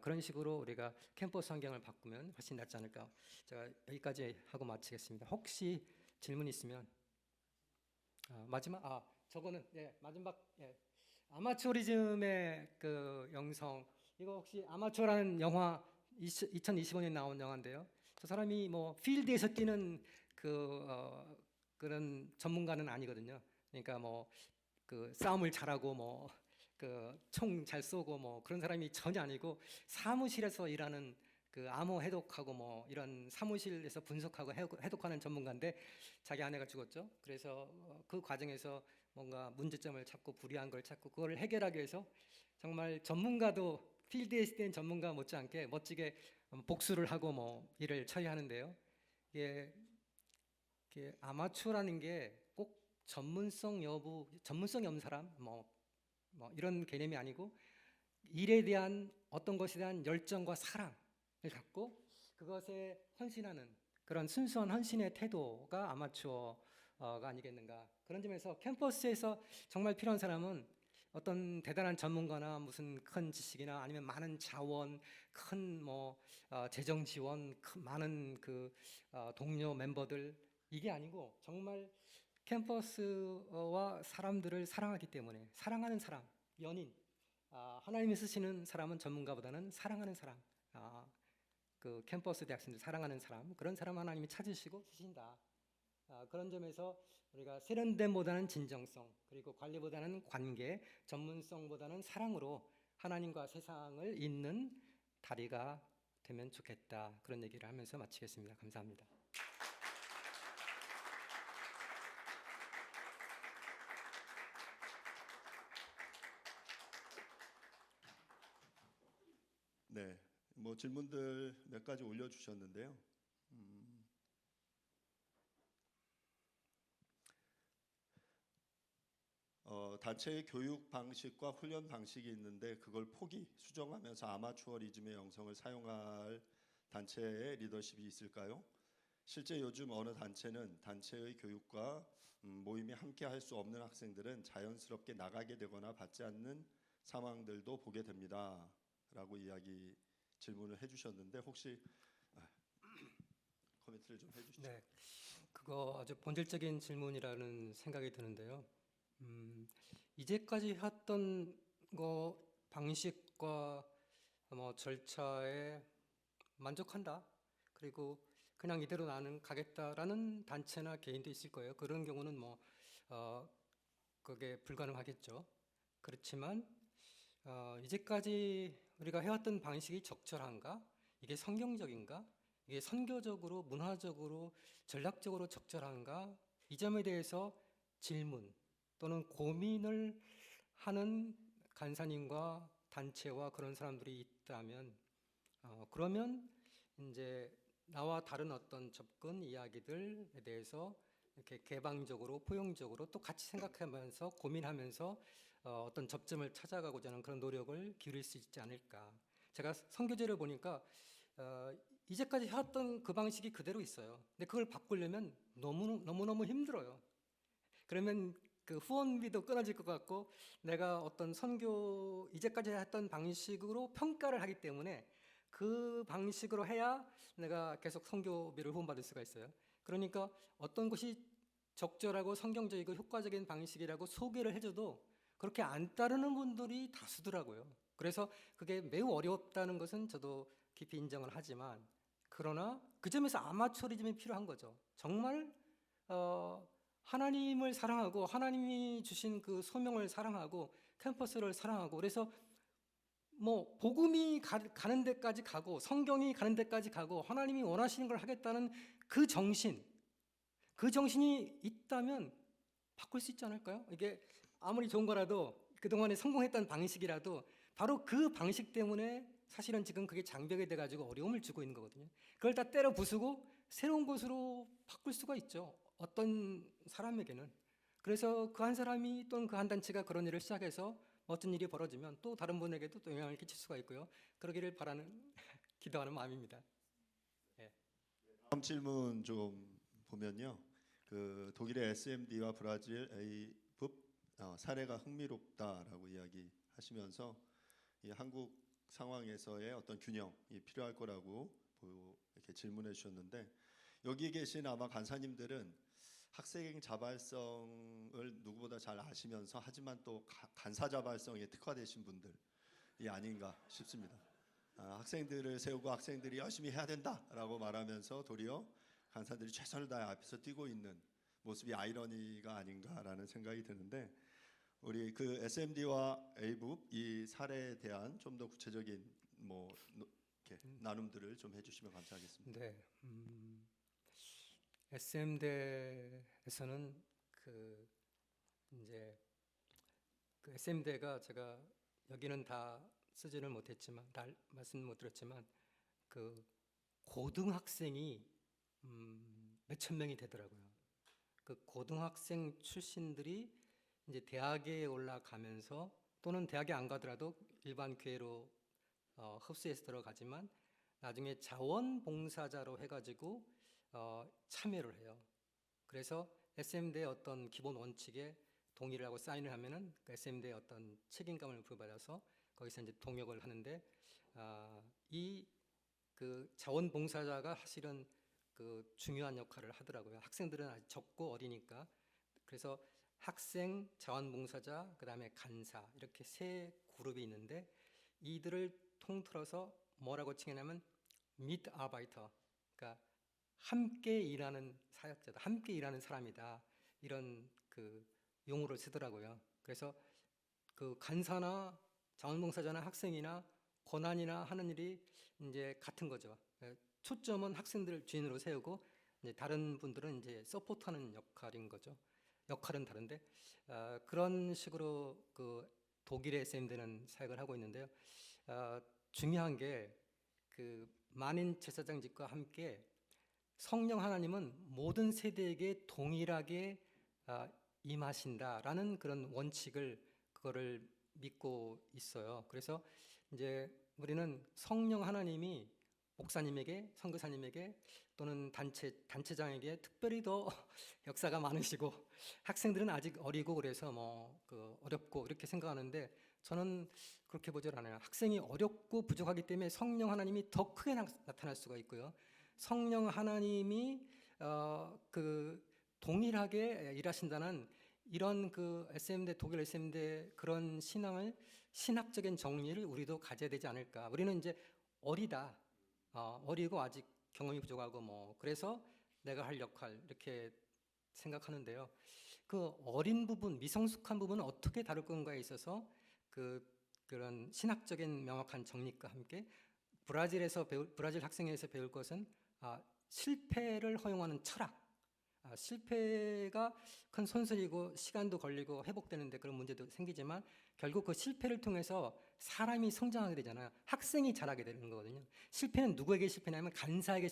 S2: 그런 식으로 우리가 캠퍼스 환경을 바꾸면 훨씬 낫지 않을까. 제가 여기까지 하고 마치겠습니다. 혹시 질문 있으면 마지막 저거는 마지막 아마추어리즘의 그 영성 이거 혹시 아마추어라는 영화 2025년 나온 영화인데요. 저 사람이 뭐 필드에서 뛰는 그런 전문가는 아니거든요. 그러니까 뭐 그 싸움을 잘하고 뭐 그 총 잘 쏘고 뭐 그런 사람이 전혀 아니고 사무실에서 일하는 그 암호 해독하고 뭐 이런 사무실에서 분석하고 해독하는 전문가인데 자기 아내가 죽었죠. 그래서 그 과정에서 뭔가 문제점을 찾고 불이한 걸 찾고 그걸 해결하기 위해서 정말 전문가도 필드에 있을 때는 전문가 못지않게 멋지게 복수를 하고 뭐 일을 처리하는데요. 이게 아마추어라는 게 꼭 전문성이 없는 사람 뭐 이런 개념이 아니고 일에 대한 어떤 것에 대한 열정과 사랑을 갖고 그것에 헌신하는 그런 순수한 헌신의 태도가 아마추어가 아니겠는가. 그런 점에서 캠퍼스에서 정말 필요한 사람은 어떤 대단한 전문가나 무슨 큰 지식이나 아니면 많은 자원, 큰 재정 지원, 많은 그 동료 멤버들 이게 아니고 정말 캠퍼스와 사람들을 사랑하기 때문에 사랑하는 사람, 연인, 하나님이 쓰시는 사람은 전문가보다는 사랑하는 사람, 그 캠퍼스 대학생들 사랑하는 사람, 그런 사람 하나님이 찾으시고 주신다. 그런 점에서 우리가 세련됨보다는 진정성, 그리고 관리보다는 관계, 전문성보다는 사랑으로 하나님과 세상을 잇는 다리가 되면 좋겠다. 그런 얘기를 하면서 마치겠습니다. 감사합니다.
S3: 네, 뭐 질문들 몇 가지 올려주셨는데요. 단체의 교육 방식과 훈련 방식이 있는데 그걸 수정하면서 아마추어리즘의 영성을 사용할 단체의 리더십이 있을까요? 실제 요즘 어느 단체는 단체의 교육과 모임에 함께 할 수 없는 학생들은 자연스럽게 나가게 되거나 받지 않는 상황들도 보게 됩니다라고 질문을 해주셨는데 혹시 코멘트를 좀 해주시죠.
S2: 네, 그거 아주 본질적인 질문이라는 생각이 드는데요. 이제까지 했던 거 방식과 뭐 절차에 만족한다. 그리고 그냥 이대로 나는 가겠다라는 단체나 개인도 있을 거예요. 그런 경우는 그게 불가능하겠죠. 그렇지만 이제까지 우리가 해왔던 방식이 적절한가? 이게 성경적인가? 이게 선교적으로, 문화적으로, 전략적으로 적절한가? 이 점에 대해서 질문 또는 고민을 하는 간사님과 단체와 그런 사람들이 있다면, 그러면 이제 나와 다른 어떤 접근 이야기들에 대해서 이렇게 개방적으로, 포용적으로 또 같이 생각하면서 고민하면서 어떤 접점을 찾아가고자 하는 그런 노력을 기울일 수 있지 않을까. 제가 선교제를 보니까 이제까지 해왔던 그 방식이 그대로 있어요. 근데 그걸 바꾸려면 너무너무 힘들어요. 그러면 그 후원비도 끊어질 것 같고 내가 어떤 선교 이제까지 했던 방식으로 평가를 하기 때문에 그 방식으로 해야 내가 계속 선교비를 후원받을 수가 있어요. 그러니까 어떤 것이 적절하고 성경적이고 효과적인 방식이라고 소개를 해줘도 그렇게 안 따르는 분들이 다수더라고요. 그래서 그게 매우 어렵다는 것은 저도 깊이 인정을 하지만 그러나 그 점에서 아마추어리즘이 필요한 거죠. 정말 하나님을 사랑하고 하나님이 주신 그 소명을 사랑하고 캠퍼스를 사랑하고 그래서 뭐 복음이 가는 데까지 가고 성경이 가는 데까지 가고 하나님이 원하시는 걸 하겠다는 그 정신이 있다면 바꿀 수 있지 않을까요? 이게 아무리 좋은 거라도 그동안에 성공했던 방식이라도 바로 그 방식 때문에 사실은 지금 그게 장벽이 돼가지고 어려움을 주고 있는 거거든요. 그걸 다 때려 부수고 새로운 것으로 바꿀 수가 있죠. 어떤 사람에게는. 그래서 그 한 사람이 또는 그 한 단체가 그런 일을 시작해서 어떤 일이 벌어지면 또 다른 분에게도 또 영향을 끼칠 수가 있고요. 그러기를 바라는 기도하는 마음입니다. 예.
S3: 다음 질문 좀 보면요. 그 독일의 SMD와 브라질 A북 사례가 흥미롭다라고 이야기하시면서 이 한국 상황에서의 어떤 균형이 필요할 거라고 이렇게 질문해 주셨는데 여기 계신 아마 간사님들은 학생 자발성을 누구보다 잘 아시면서 하지만 또 간사 자발성에 특화되신 분들이 아닌가 싶습니다. 학생들을 세우고 학생들이 열심히 해야 된다라고 말하면서 도리어 간사들이 최선을 다해 앞에서 뛰고 있는 모습이 아이러니가 아닌가라는 생각이 드는데 우리 그 SMD와 A북 이 사례에 대한 좀 더 구체적인 이렇게 나눔들을 좀 해주시면 감사하겠습니다.
S2: 네. SM대에서는 이제 그 SM대가 제가 여기는 다 쓰지는 못했지만 다 말씀 못 드렸지만 그 고등학생이 몇천 명이 되더라고요. 그 고등학생 출신들이 이제 대학에 올라가면서 또는 대학에 안 가더라도 일반 교회로 흡수해서 들어가지만 나중에 자원봉사자로 해가지고 참여를 해요. 그래서 SM대의 어떤 기본 원칙에 동의를 하고 사인을 하면은 그 SM대의 어떤 책임감을 부여받아서 거기서 이제 동역을 하는데 이 그 자원봉사자가 사실은 그 중요한 역할을 하더라고요. 학생들은 아직 적고 어리니까 그래서 학생, 자원봉사자, 그 다음에 간사 이렇게 세 그룹이 있는데 이들을 통틀어서 뭐라고 칭하냐면 미트아바이터, 그러니까 함께 일하는 사역자다, 함께 일하는 사람이다 이런 그 용어를 쓰더라고요. 그래서 그 간사나 자원봉사자나 학생이나 권한이나 하는 일이 이제 같은 거죠. 초점은 학생들을 주인으로 세우고 이제 다른 분들은 이제 서포트하는 역할인 거죠. 역할은 다른데 그런 식으로 그 독일의 SM대는 사역을 하고 있는데요. 중요한 게 그 만인 제사장직과 함께 성령 하나님은 모든 세대에게 동일하게 임하신다라는 그런 원칙을 그거를 믿고 있어요. 그래서 이제 우리는 성령 하나님이 목사님에게, 선교사님에게 또는 단체장에게 특별히 더 역사가 많으시고 학생들은 아직 어리고 그래서 어렵고 이렇게 생각하는데 저는 그렇게 보질 않아요. 학생이 어렵고 부족하기 때문에 성령 하나님이 더 크게 나타날 수가 있고요. 성령 하나님이 동일하게 일하신다는 이런 SM대 독일 SM대 그런 신학적인 정리를 우리도 가져야 되지 않을까. 우리는 이제 어리고 아직 경험이 부족하고 그래서 내가 할 역할 이렇게 생각하는데요. 그 어린 부분, 미성숙한 부분은 어떻게 다룰 건가에 있어서 그런 신학적인 명확한 정리과 함께 브라질 학생에서 배울 것은 실패를 허용하는 철학. 실패가 큰 손실이고 시간도 걸리고 회복되는데 그런 문제도 생기지만 결국 그 실패를 통해서 사람이 성장하게 되잖아요. 학생이 자라게 되는 거거든요. 실패는 누구에게 실패냐면 간사에게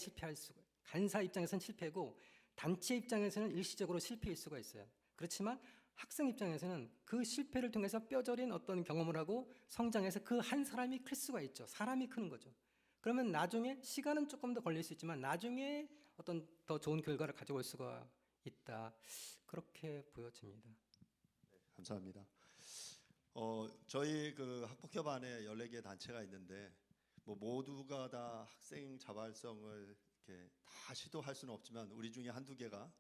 S2: 간사 입장에서는 실패고 단체 입장에서는 일시적으로 실패일 수가 있어요. 그렇지만 학생 입장에서는 그 실패를 통해서 뼈저린 어떤 경험을 하고 성장해서 그 한 사람이 클 수가 있죠. 사람이 크는 거죠. 그러면 나중에 시간은 조금 더 걸릴 수 있지만 나중에 어떤 더 좋은 결과를 가져올 수가 있다. 그렇게 보여집니다.
S3: 네, 감사합니다. 저희 학폭협 안에 14개 단체가 있는데 모두가 다 학생 자발성을 이렇게 다 시도할 수는 없지만 우리 중에 한두 개가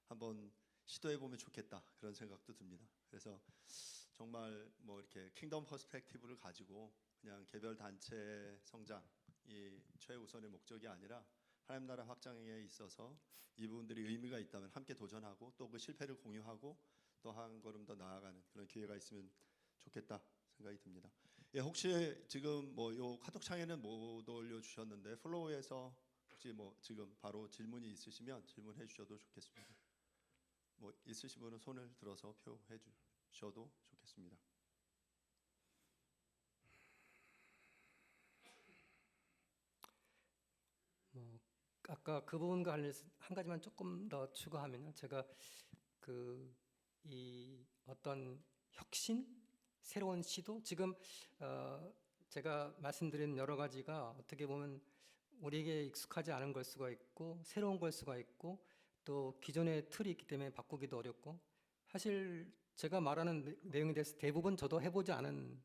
S3: 한번 시도해 보면 좋겠다 그런 생각도 듭니다. 그래서 정말 이렇게 킹덤 퍼스펙티브를 가지고 그냥 개별 단체 성장이 최우선의 목적이 아니라 하나님 나라 확장에 있어서 이 부분들이 의미가 있다면 함께 도전하고 또 그 실패를 공유하고 또 한 걸음 더 나아가는 그런 기회가 있으면 좋겠다 생각이 듭니다. 예, 혹시 지금 요 카톡 창에는 못 올려주셨는데 플로우에서 혹시 지금 바로 질문이 있으시면 질문해 주셔도 좋겠습니다. 있으신 분은 손을 들어서 표해 주셔도 좋겠습니다.
S2: 아까 그 부분과 관련해서 한 가지만 조금 더 추가하면요. 제가 이 어떤 혁신, 새로운 시도, 지금 제가 말씀드린 여러 가지가 어떻게 보면 우리에게 익숙하지 않은 걸 수가 있고 새로운 걸 수가 있고 또 기존의 틀이 있기 때문에 바꾸기도 어렵고 사실 제가 말하는 내용에 대해서 대부분 저도 해보지 않은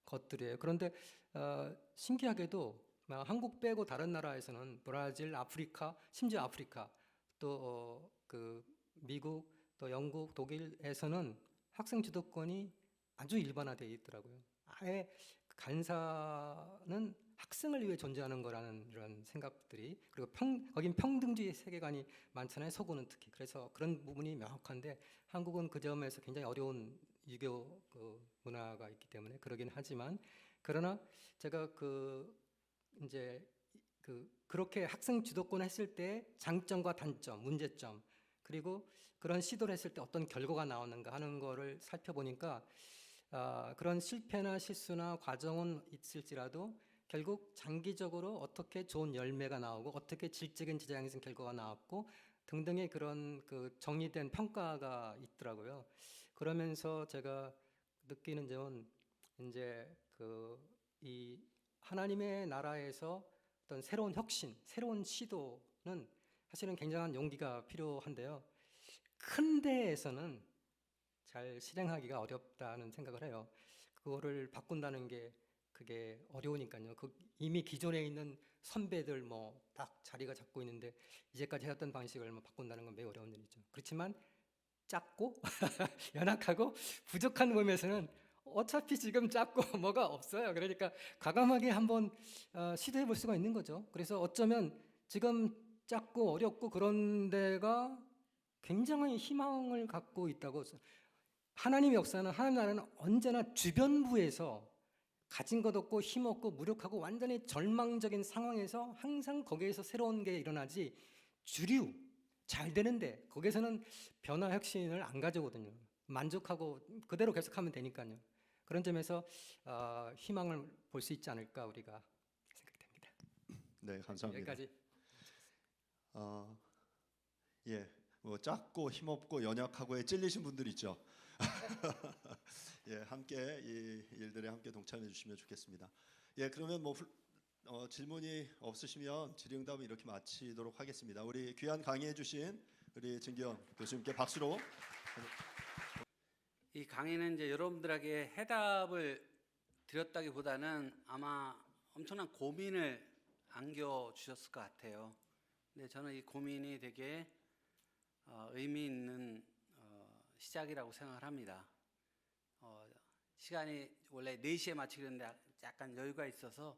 S2: 것들이에요. 그런데 신기하게도 한국 빼고 다른 나라에서는 브라질, 아프리카, 심지어 아프리카 또 미국, 또 영국, 독일에서는 학생 주도권이 아주 일반화되어 있더라고요. 아예 간사는 학생을 위해 존재하는 거라는 이런 생각들이 그리고 거긴 평등주의 세계관이 많잖아요. 서구는 특히. 그래서 그런 부분이 명확한데 한국은 그 점에서 굉장히 어려운 유교 문화가 있기 때문에 그러긴 하지만 그러나 제가 이제 그렇게 학생 주도권 했을 때 장점과 단점, 문제점 그리고 그런 시도를 했을 때 어떤 결과가 나오는가 하는 거를 살펴보니까 그런 실패나 실수나 과정은 있을지라도 결국 장기적으로 어떻게 좋은 열매가 나오고 어떻게 질적인 지장에서 결과가 나왔고 등등의 그런 정리된 평가가 있더라고요. 그러면서 제가 느끼는 점은 이제 이 하나님의 나라에서 어떤 새로운 혁신, 새로운 시도는 사실은 굉장한 용기가 필요한데요. 큰 데에서는 잘 실행하기가 어렵다는 생각을 해요. 그거를 바꾼다는 게 그게 어려우니까요. 이미 기존에 있는 선배들 딱 자리가 잡고 있는데 이제까지 해왔던 방식을 바꾼다는 건 매우 어려운 일이죠. 그렇지만 작고 연약하고 부족한 몸에서는 어차피 지금 작고 뭐가 없어요. 그러니까 과감하게 한번 시도해 볼 수가 있는 거죠. 그래서 어쩌면 지금 작고 어렵고 그런 데가 굉장히 희망을 갖고 있다고. 하나님의 역사는 하나님 나라는 언제나 주변부에서 가진 것 없고 힘 없고 무력하고 완전히 절망적인 상황에서 항상 거기에서 새로운 게 일어나지 주류 잘 되는데 거기에서는 변화 혁신을 안 가져오거든요. 만족하고 그대로 계속하면 되니까요. 그런 점에서 희망을 볼 수 있지 않을까 우리가 생각됩니다.
S3: 네, 감사합니다.
S2: 여기까지.
S3: 예, 작고 힘없고 연약하고에 찔리신 분들 있죠. 예, 함께 이 일들에 함께 동참해 주시면 좋겠습니다. 예, 그러면 질문이 없으시면 질의응답을 이렇게 마치도록 하겠습니다. 우리 귀한 강의해 주신 우리 진기현 교수님께 박수로.
S1: 이 강의는 이제 여러분들에게 해답을 드렸다기보다는 아마 엄청난 고민을 안겨주셨을 것 같아요. 근데 저는 이 고민이 되게 의미 있는 시작이라고 생각을 합니다. 시간이 원래 4시에 마치기로 했는데 약간 여유가 있어서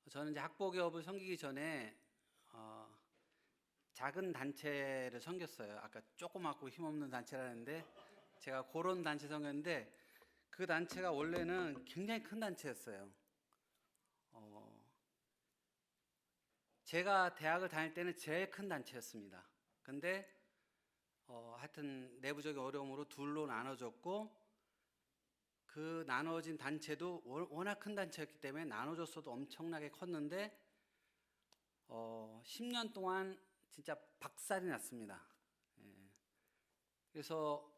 S1: 저는 이제 학보기업을 섬기기 전에 작은 단체를 섬겼어요. 아까 조그맣고 힘없는 단체라는데 제가 그런 단체 섬겼는데 그 단체가 원래는 굉장히 큰 단체였어요. 제가 대학을 다닐 때는 제일 큰 단체였습니다. 근데 하여튼 내부적인 어려움으로 둘로 나눠졌고 그 나눠진 단체도 워낙 큰 단체였기 때문에 나눠졌어도 엄청나게 컸는데 10년 동안 진짜 박살이 났습니다. 예. 그래서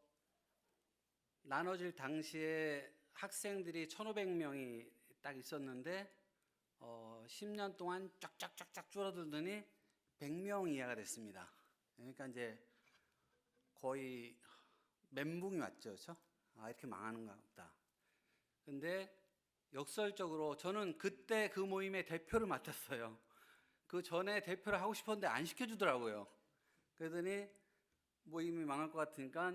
S1: 나눠질 당시에 학생들이 1,500명이 딱 있었는데 10년 동안 쫙쫙쫙쫙 줄어들더니 100명 이하가 됐습니다. 그러니까 이제 거의 멘붕이 왔죠, 그렇죠? 이렇게 망하는가 보다. 근데 역설적으로 저는 그때 그 모임의 대표를 맡았어요. 그 전에 대표를 하고 싶었는데 안 시켜주더라고요. 그러더니 모임이 망할 것 같으니까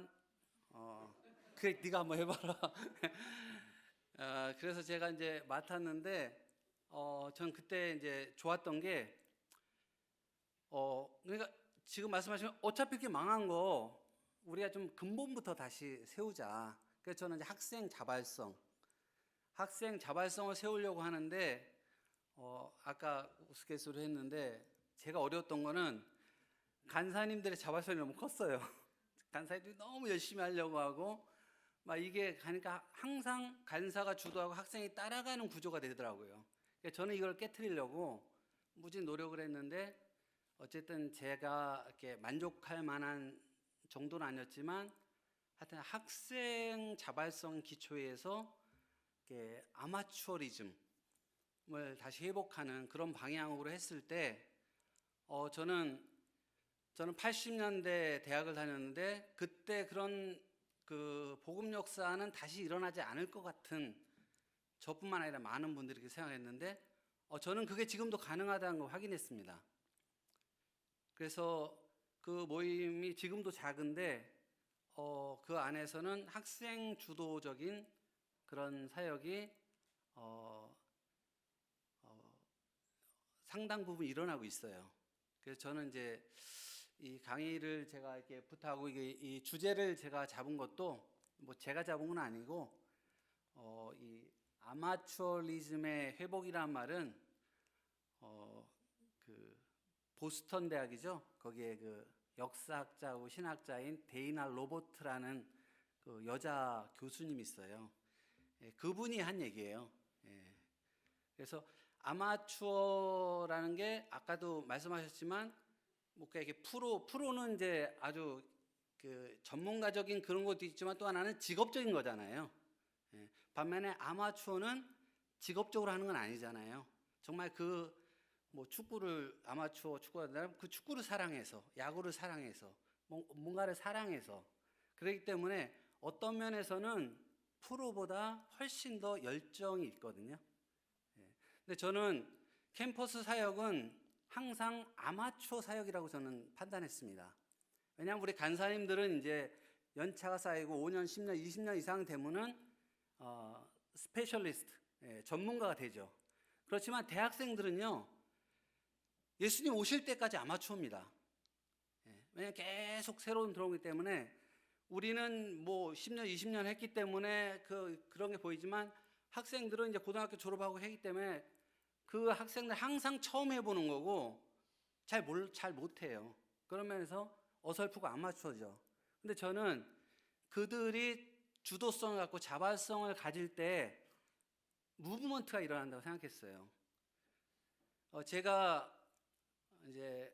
S1: 그래 네가 한번 해봐라. 그래서 제가 이제 맡았는데 전 그때 이제 좋았던 게 그러니까 지금 말씀하시면 어차피 이렇게 망한 거 우리가 좀 근본부터 다시 세우자. 그래서 저는 이제 학생 자발성을 세우려고 하는데 아까 우스갯소리로 했는데 제가 어려웠던 거는 간사님들의 자발성이 너무 컸어요. 간사님들이 너무 열심히 하려고 하고 막 이게 가니까 항상 간사가 주도하고 학생이 따라가는 구조가 되더라고요. 그래서 저는 이걸 깨트리려고 무지 노력을 했는데 어쨌든 제가 이렇게 만족할 만한 정도는 아니었지만 하여튼 학생 자발성 기초에서 이렇게 아마추어리즘을 다시 회복하는 그런 방향으로 했을 때 저는 80년대 대학을 다녔는데 그때 그런 그 복음 역사는 다시 일어나지 않을 것 같은 저뿐만 아니라 많은 분들이 그렇게 생각했는데 저는 그게 지금도 가능하다는 걸 확인했습니다. 그래서 그 모임이 지금도 작은데 그 안에서는 학생 주도적인 그런 사역이 상당 부분 일어나고 있어요. 그래서 저는 이제 이 강의를 제가 이렇게 부탁하고 이 주제를 제가 잡은 것도 뭐 제가 잡은 건 아니고 이 아마추어리즘의 회복이란 말은 그 보스턴 대학이죠. 거기에 그 역사학자고 신학자인 데이나 로버트라는 그 여자 교수님이 있어요. 그분이 한 얘기예요. 그래서 아마추어라는 게 아까도 말씀하셨지만 뭐 이렇게 프로는 이제 아주 그 전문가적인 그런 것도 있지만 또 하나는 직업적인 거잖아요. 반면에 아마추어는 직업적으로 하는 건 아니잖아요. 정말 그 뭐 축구를 아마추어 축구가 된다면 그 축구를 사랑해서 야구를 사랑해서 뭔가를 사랑해서 그렇기 때문에 어떤 면에서는 프로보다 훨씬 더 열정이 있거든요. 근데 저는 캠퍼스 사역은 항상 아마추어 사역이라고 저는 판단했습니다. 왜냐하면 우리 간사님들은 이제 연차가 쌓이고 5년, 10년, 20년 이상 되면은 스페셜리스트, 전문가가 되죠. 그렇지만 대학생들은요, 예수님 오실 때까지 아마추어입니다. 왜냐하면 계속 새로운 들어오기 때문에 우리는 뭐 10년, 20년 했기 때문에 그런 게 보이지만 학생들은 이제 고등학교 졸업하고 하기 때문에 그 학생들 항상 처음 해보는 거고 잘 못해요. 그런 면에서 어설프고 아마추어죠. 근데 저는 그들이 주도성을 갖고 자발성을 가질 때 무브먼트가 일어난다고 생각했어요. 제가 이제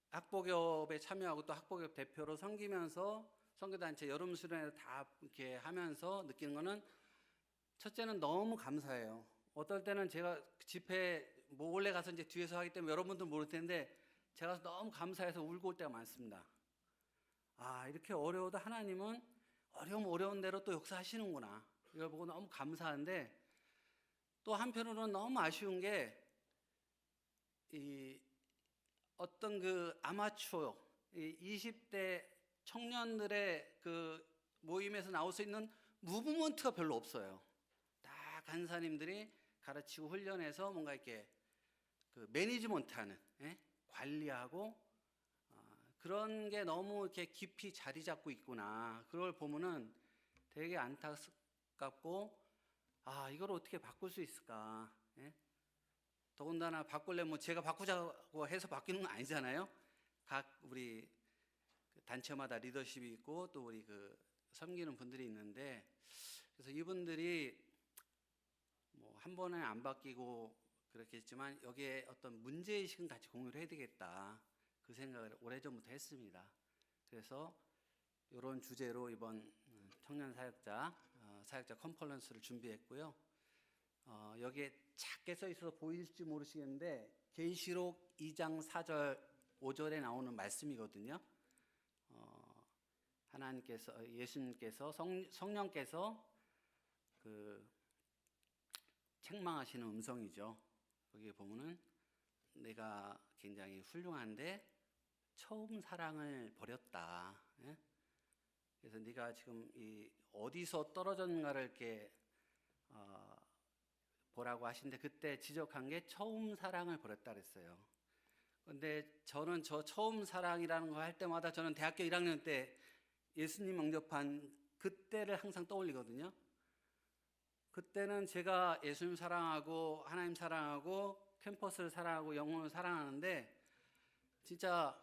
S1: 학보기업에 참여하고 또 학보기업 대표로 섬기면서 선교단체 여름 수련회 다 이렇게 하면서 느끼는 거는 첫째는 너무 감사해요. 어떨 때는 제가 집회 몰래 가서 이제 뒤에서 하기 때문에 여러분들 모를 텐데 제가 너무 감사해서 울고 올 때가 많습니다. 아, 이렇게 어려워도 하나님은 어려운 대로 또 역사하시는구나. 이걸 보고 너무 감사한데, 또 한편으로는 너무 아쉬운 게 이 어떤 그 아마추어 20대 청년들의 그 모임에서 나올 수 있는 무브먼트가 별로 없어요. 다 간사님들이 가르치고 훈련해서 뭔가 이렇게 그 매니지먼트하는, 관리하고 그런 게 너무 이렇게 깊이 자리 잡고 있구나. 그걸 보면은 되게 안타깝고, 아, 이걸 어떻게 바꿀 수 있을까? 더군다나 바꾸려면 뭐 제가 바꾸자고 해서 바뀌는 건 아니잖아요. 각 우리 그 단체마다 리더십이 있고 또 우리 그 섬기는 분들이 있는데, 그래서 이분들이 뭐 한 번에 안 바뀌고 그렇겠지만 여기에 어떤 문제의식은 같이 공유를 해야 되겠다. 그 생각을 오래전부터 했습니다. 그래서 이런 주제로 이번 청년 사역자 컨퍼런스를 준비했고요. 여기에 작게 써 있어서 보일지 모르시겠는데 계시록 2장 4절 5절에 나오는 말씀이거든요. 하나님께서, 예수님께서, 성령께서 그 책망하시는 음성이죠. 거기에 보면은 내가 굉장히 훌륭한데 처음 사랑을 버렸다. 그래서 네가 지금 이 어디서 떨어졌는가를 이렇게 보라고 하시는데, 그때 지적한 게 처음 사랑을 버렸다 그랬어요. 근데 저는 저 처음 사랑이라는 거 할 때마다 저는 대학교 1학년 때 예수님 영접한 그때를 항상 떠올리거든요. 그때는 제가 예수님 사랑하고 하나님 사랑하고 캠퍼스를 사랑하고 영혼을 사랑하는데 진짜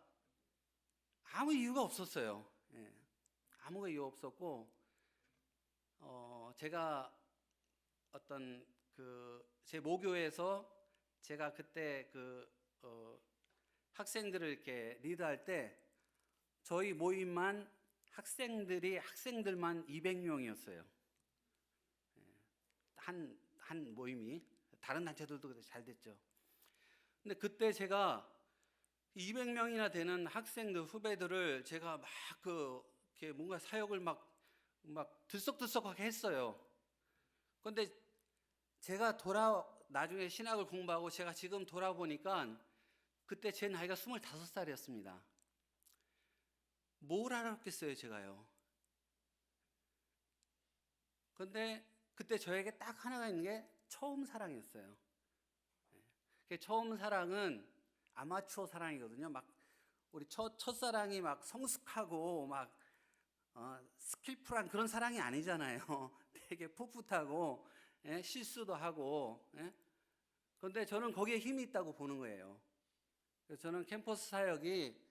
S1: 아무 이유가 없었어요. 아무 이유 없었고, 제가 어떤 제 모교에서 제가 그때 학생들을 이렇게 리드할 때 저희 모임만 학생들만 200명이었어요. 한 모임이. 다른 단체들도 잘 됐죠. 근데 그때 제가 200명이나 되는 학생들, 후배들을 제가 막 이렇게 뭔가 사역을 막 들썩들썩하게 했어요. 그런데 제가 나중에 신학을 공부하고 제가 지금 돌아보니까 그때 제 나이가 25살이었습니다. 뭘 알았겠어요, 제가요. 그런데 그때 저에게 딱 하나가 있는 게 처음 사랑이었어요. 처음 사랑은 아마추어 사랑이거든요. 막 우리 첫사랑이 막 성숙하고 막 스킬풀한 그런 사랑이 아니잖아요. 되게 풋풋하고 실수도 하고. 그런데 저는 거기에 힘이 있다고 보는 거예요. 그래서 저는 캠퍼스 사역이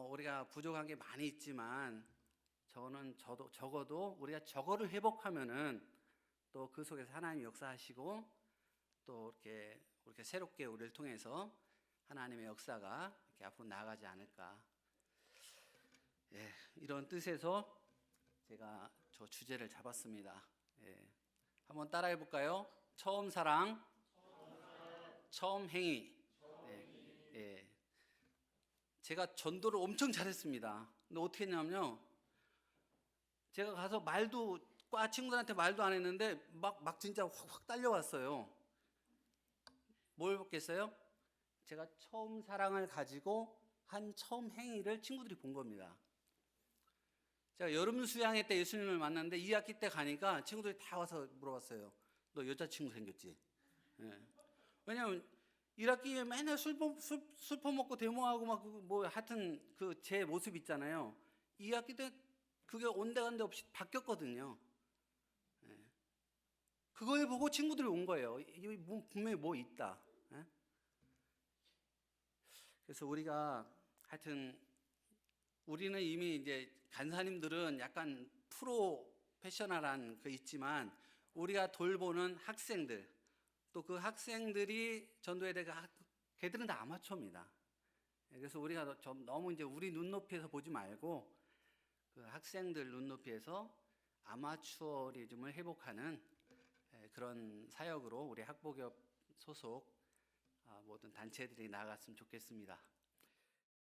S1: 우리가 부족한 게 많이 있지만 적어도 우리가 저거를 회복하면은 또 그 속에서 하나님 역사하시고 또 이렇게 새롭게 우리를 통해서 하나님의 역사가 이렇게 앞으로 나아가지 않을까. 이런 뜻에서 제가 저 주제를 잡았습니다. 한번 따라해 볼까요? 처음 사랑, 처음 행위. 제가 전도를 엄청 잘했습니다. 근데 어떻게 했냐면요, 제가 가서 과 친구들한테 말도 안 했는데 막 진짜 확 딸려왔어요. 뭘 봤겠어요? 제가 처음 사랑을 가지고 한 처음 행위를 친구들이 본 겁니다. 제가 여름 수양회 때 예수님을 만났는데 2학기 때 가니까 친구들이 다 와서 물어봤어요. 너 여자친구 생겼지? 왜냐면 1학기에 맨날 술 퍼먹고 데모하고 하여튼 제 모습 있잖아요. 2학기 때 그게 온데간데 없이 바뀌었거든요. 그걸 보고 친구들이 온 거예요. 분명히 뭐 있다. 그래서 우리가 하여튼 우리는 이미 이제 간사님들은 약간 프로페셔널한 있지만 우리가 돌보는 학생들, 또 그 학생들이 전도에 대해 걔들은 다 아마추어입니다. 그래서 우리가 너무 이제 우리 눈높이에서 보지 말고 그 학생들 눈높이에서 아마추어리즘을 회복하는 그런 사역으로 우리 학보기업 소속 모든 단체들이 나아갔으면 좋겠습니다.